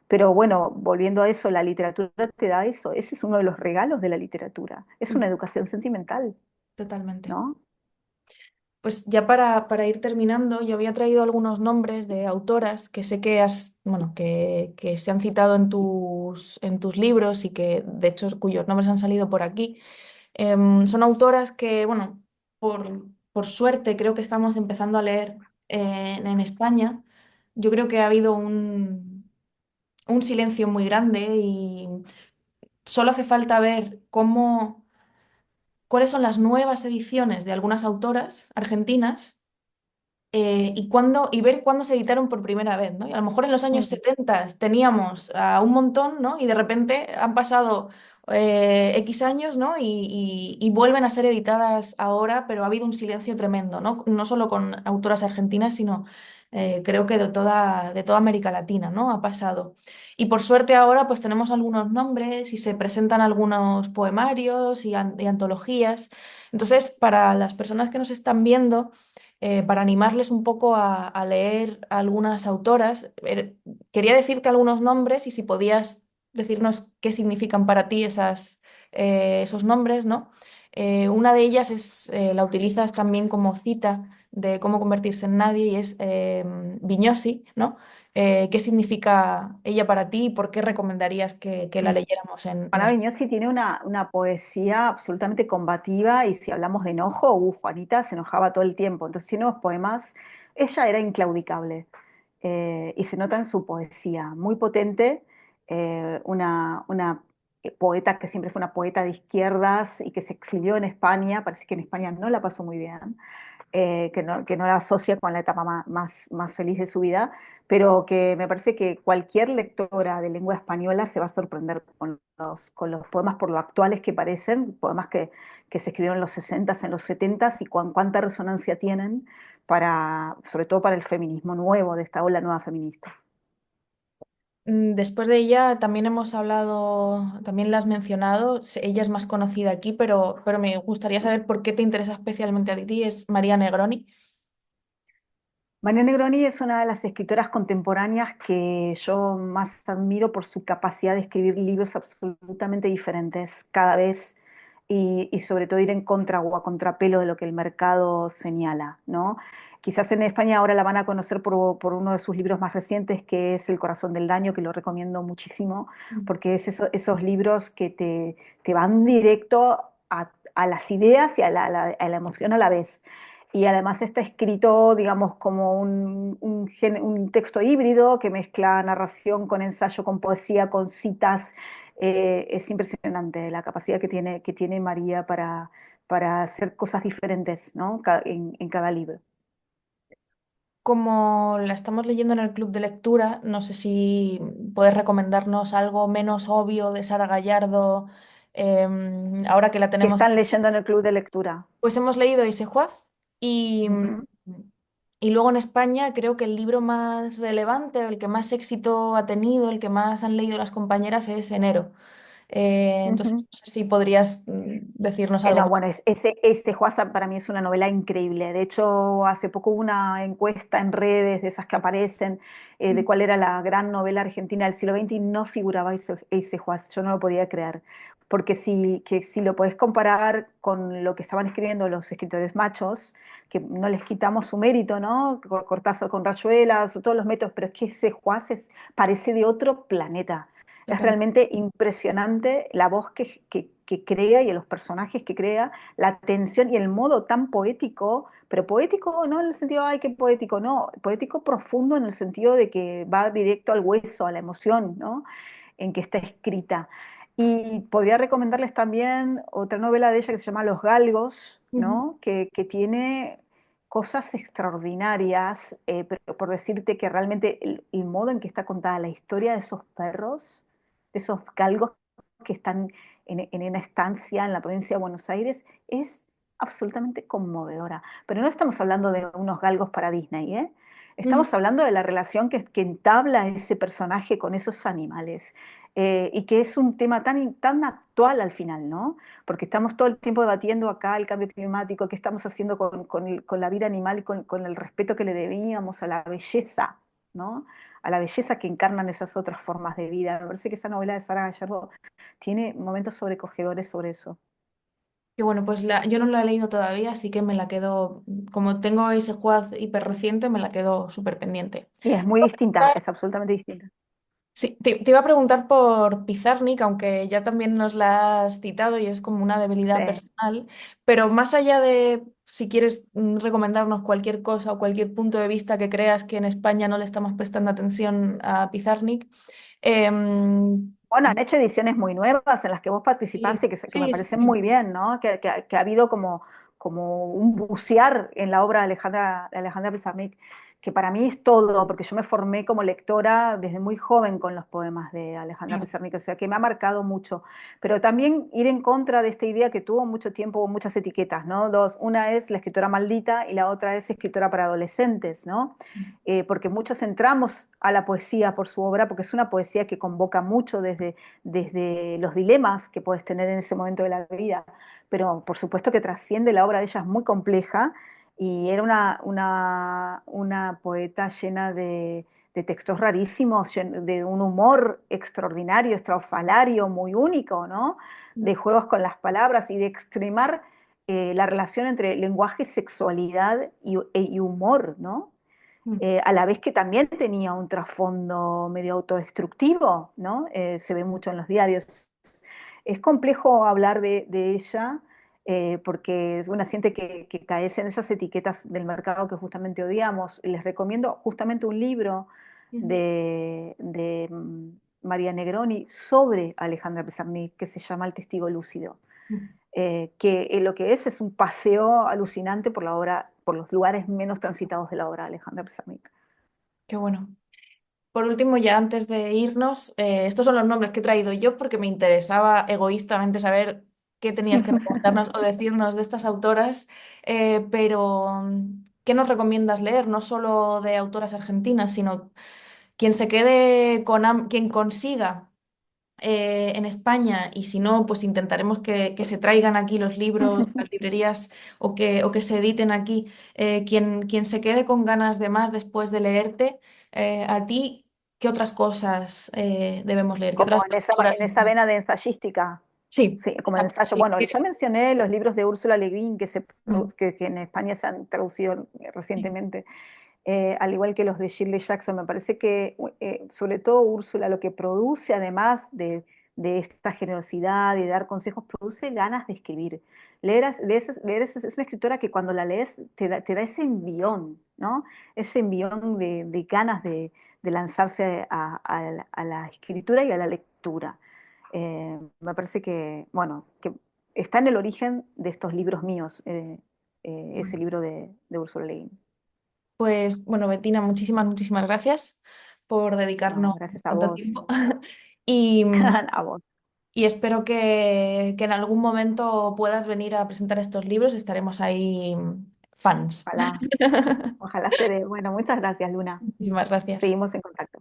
Pero bueno, volviendo a eso, la literatura te da eso. Ese es uno de los regalos de la literatura. Es una Mm, educación sentimental, totalmente. ¿no? Pues ya para ir terminando, yo había traído algunos nombres de autoras que sé que bueno, que se han citado en tus libros y que, de hecho, cuyos nombres han salido por aquí. Son autoras que, bueno, por suerte creo que estamos empezando a leer en España. Yo creo que ha habido un silencio muy grande y solo hace falta ver cuáles son las nuevas ediciones de algunas autoras argentinas y ver cuándo se editaron por primera vez, ¿no? Y a lo mejor en los años Mm. 70 teníamos a un montón, ¿no? Y de repente han pasado X años, ¿no? Y vuelven a ser editadas ahora, pero ha habido un silencio tremendo, ¿no? No solo con autoras argentinas, sino creo que de toda América Latina, ¿no? Ha pasado. Y por suerte ahora pues tenemos algunos nombres y se presentan algunos poemarios y antologías. Entonces, para las personas que nos están viendo, para animarles un poco a leer a algunas autoras. Quería decirte algunos nombres y si podías decirnos qué significan para ti esos nombres, ¿no? Una de ellas la utilizas también como cita de cómo convertirse en nadie y es Vignosi, ¿no? ¿Qué significa ella para ti y por qué recomendarías que la Mm. leyéramos en Juana España? Viñosi tiene una poesía absolutamente combativa y si hablamos de enojo, Juanita se enojaba todo el tiempo. Entonces tiene unos poemas, ella era inclaudicable y se nota en su poesía, muy potente, una poeta que siempre fue una poeta de izquierdas y que se exilió en España, parece que en España no la pasó muy bien, que no la asocia con la etapa más feliz de su vida, pero que me parece que cualquier lectora de lengua española se va a sorprender con los poemas por lo actuales que parecen, poemas que se escribieron en los 60s, en los 70s y cuánta resonancia tienen sobre todo para el feminismo nuevo, de esta ola nueva feminista. Después de ella también hemos hablado, también la has mencionado, ella es más conocida aquí, pero me gustaría saber por qué te interesa especialmente a ti, es María Negroni. María Negroni es una de las escritoras contemporáneas que yo más admiro por su capacidad de escribir libros absolutamente diferentes cada vez y sobre todo ir en contra o a contrapelo de lo que el mercado señala, ¿no? Quizás en España ahora la van a conocer por uno de sus libros más recientes, que es El corazón del daño, que lo recomiendo muchísimo, Mm. porque es esos libros que te van directo a las ideas y a la emoción a la vez y además está escrito, digamos, como un texto híbrido que mezcla narración con ensayo, con poesía, con citas. Es impresionante la capacidad que tiene María para hacer cosas diferentes, ¿no? En cada libro. Como la estamos leyendo en el club de lectura, no sé si puedes recomendarnos algo menos obvio de Sara Gallardo, ahora que la Que tenemos. están leyendo en el club de lectura. Pues hemos leído Isejuaz Ujú. y luego en España creo que el libro más relevante, el que más éxito ha tenido, el que más han leído las compañeras es Enero. Entonces, Ujú. no sé si podrías decirnos algo No, más. bueno, ese Juasa para mí es una novela increíble. De hecho, hace poco hubo una encuesta en redes de esas que aparecen de cuál era la gran novela argentina del siglo XX y no figuraba ese Juasa. Yo no lo podía creer. porque si lo podés comparar con lo que estaban escribiendo los escritores machos, que no les quitamos su mérito, ¿no? Cortázar con Rayuelas, todos los métodos, pero es que ese Juaz parece de otro planeta. Es Total. realmente impresionante la voz que crea y los personajes que crea, la tensión y el modo tan poético, pero poético no en el sentido, ay, qué poético, no, poético profundo en el sentido de que va directo al hueso, a la emoción, ¿no? En que está escrita. Y podría recomendarles también otra novela de ella que se llama Los Galgos, Ujú. ¿no? Que tiene cosas extraordinarias, pero por decirte que realmente el modo en que está contada la historia de esos perros, de esos galgos que están en una estancia en la provincia de Buenos Aires, es absolutamente conmovedora. Pero no estamos hablando de unos galgos para Disney, ¿eh? Ujú. Estamos hablando de la relación que entabla ese personaje con esos animales. Y que es un tema tan actual al final, ¿no? Porque estamos todo el tiempo debatiendo acá el cambio climático, qué estamos haciendo con la vida animal y con el respeto que le debíamos a la belleza, ¿no? A la belleza que encarnan esas otras formas de vida. Me parece que esa novela de Sara Gallardo tiene momentos sobrecogedores sobre eso. Que bueno, pues yo no la he leído todavía, así que me la quedo, como tengo ese Juaz hiper reciente, me la quedo súper pendiente. Y es muy distinta, es absolutamente distinta. Sí, te iba a preguntar por Pizarnik, aunque ya también nos la has citado y es como una debilidad Sí. personal, pero más allá de si quieres recomendarnos cualquier cosa o cualquier punto de vista que creas que en España no le estamos prestando atención a Pizarnik, em, Bueno, han hecho ediciones muy nuevas en las que vos sí, participaste, que me sí, sí, parecen sí. muy bien, ¿no? Que ha habido como un bucear en la obra de Alejandra Pizarnik, que para mí es todo, porque yo me formé como lectora desde muy joven con los poemas de Alejandra Claro. Pizarnik, o sea que me ha marcado mucho. Pero también ir en contra de esta idea que tuvo mucho tiempo, muchas etiquetas, ¿no? Dos, una es la escritora maldita y la otra es escritora para adolescentes, ¿no? Porque muchos entramos a la poesía por su obra, porque es una poesía que convoca mucho desde los dilemas que puedes tener en ese momento de la vida, pero por supuesto que trasciende, la obra de ella es muy compleja y era una poeta llena de textos rarísimos, de un humor extraordinario, estrafalario, muy único, ¿no? De juegos con las palabras y de extremar la relación entre lenguaje, sexualidad y humor, ¿no? A la vez que también tenía un trasfondo medio autodestructivo, ¿no? Se ve mucho en los diarios. Es complejo hablar de ella porque una siente que caes en esas etiquetas del mercado que justamente odiamos. Les recomiendo justamente un libro Ujú, de María Negroni sobre Alejandra Pizarnik que se llama El testigo lúcido, ujú. que lo que es un paseo alucinante por la obra, por los lugares menos transitados de la obra de Alejandra Pizarnik. Qué bueno. Por último, ya antes de irnos, estos son los nombres que he traído yo porque me interesaba egoístamente saber qué tenías que recomendarnos o decirnos de estas autoras, pero ¿qué nos recomiendas leer? No solo de autoras argentinas, sino quien se quede quien consiga en España y si no, pues intentaremos que se traigan aquí los libros, las librerías o que se editen aquí. Quien se quede con ganas de más después de leerte, a ti, ¿qué otras cosas debemos leer? ¿Qué otras Como autoras? en esa vena de ensayística. Sí, Sí, como el exacto. ensayo. Bueno, yo mencioné los libros de Úrsula Le Guin Mm, que en España se han traducido sí. recientemente, al igual que los de Shirley Jackson. Me parece que, sobre todo Úrsula, lo que produce, además de esta generosidad y de dar consejos, produce ganas de escribir. Es una escritora que cuando la lees te da ese envión, ¿no? Ese envión de ganas de lanzarse a la escritura y a la lectura. Me parece que, bueno, que está en el origen de estos libros míos, ese Bueno. libro de Ursula Le Guin. Pues bueno, Bettina, muchísimas gracias por No, dedicarnos gracias a tanto vos. tiempo. Y, A vos. y espero que en algún momento puedas venir a presentar estos libros. Estaremos ahí fans. Ojalá, ojalá se dé. Bueno, muchas gracias, Luna. Muchísimas gracias. Seguimos en contacto.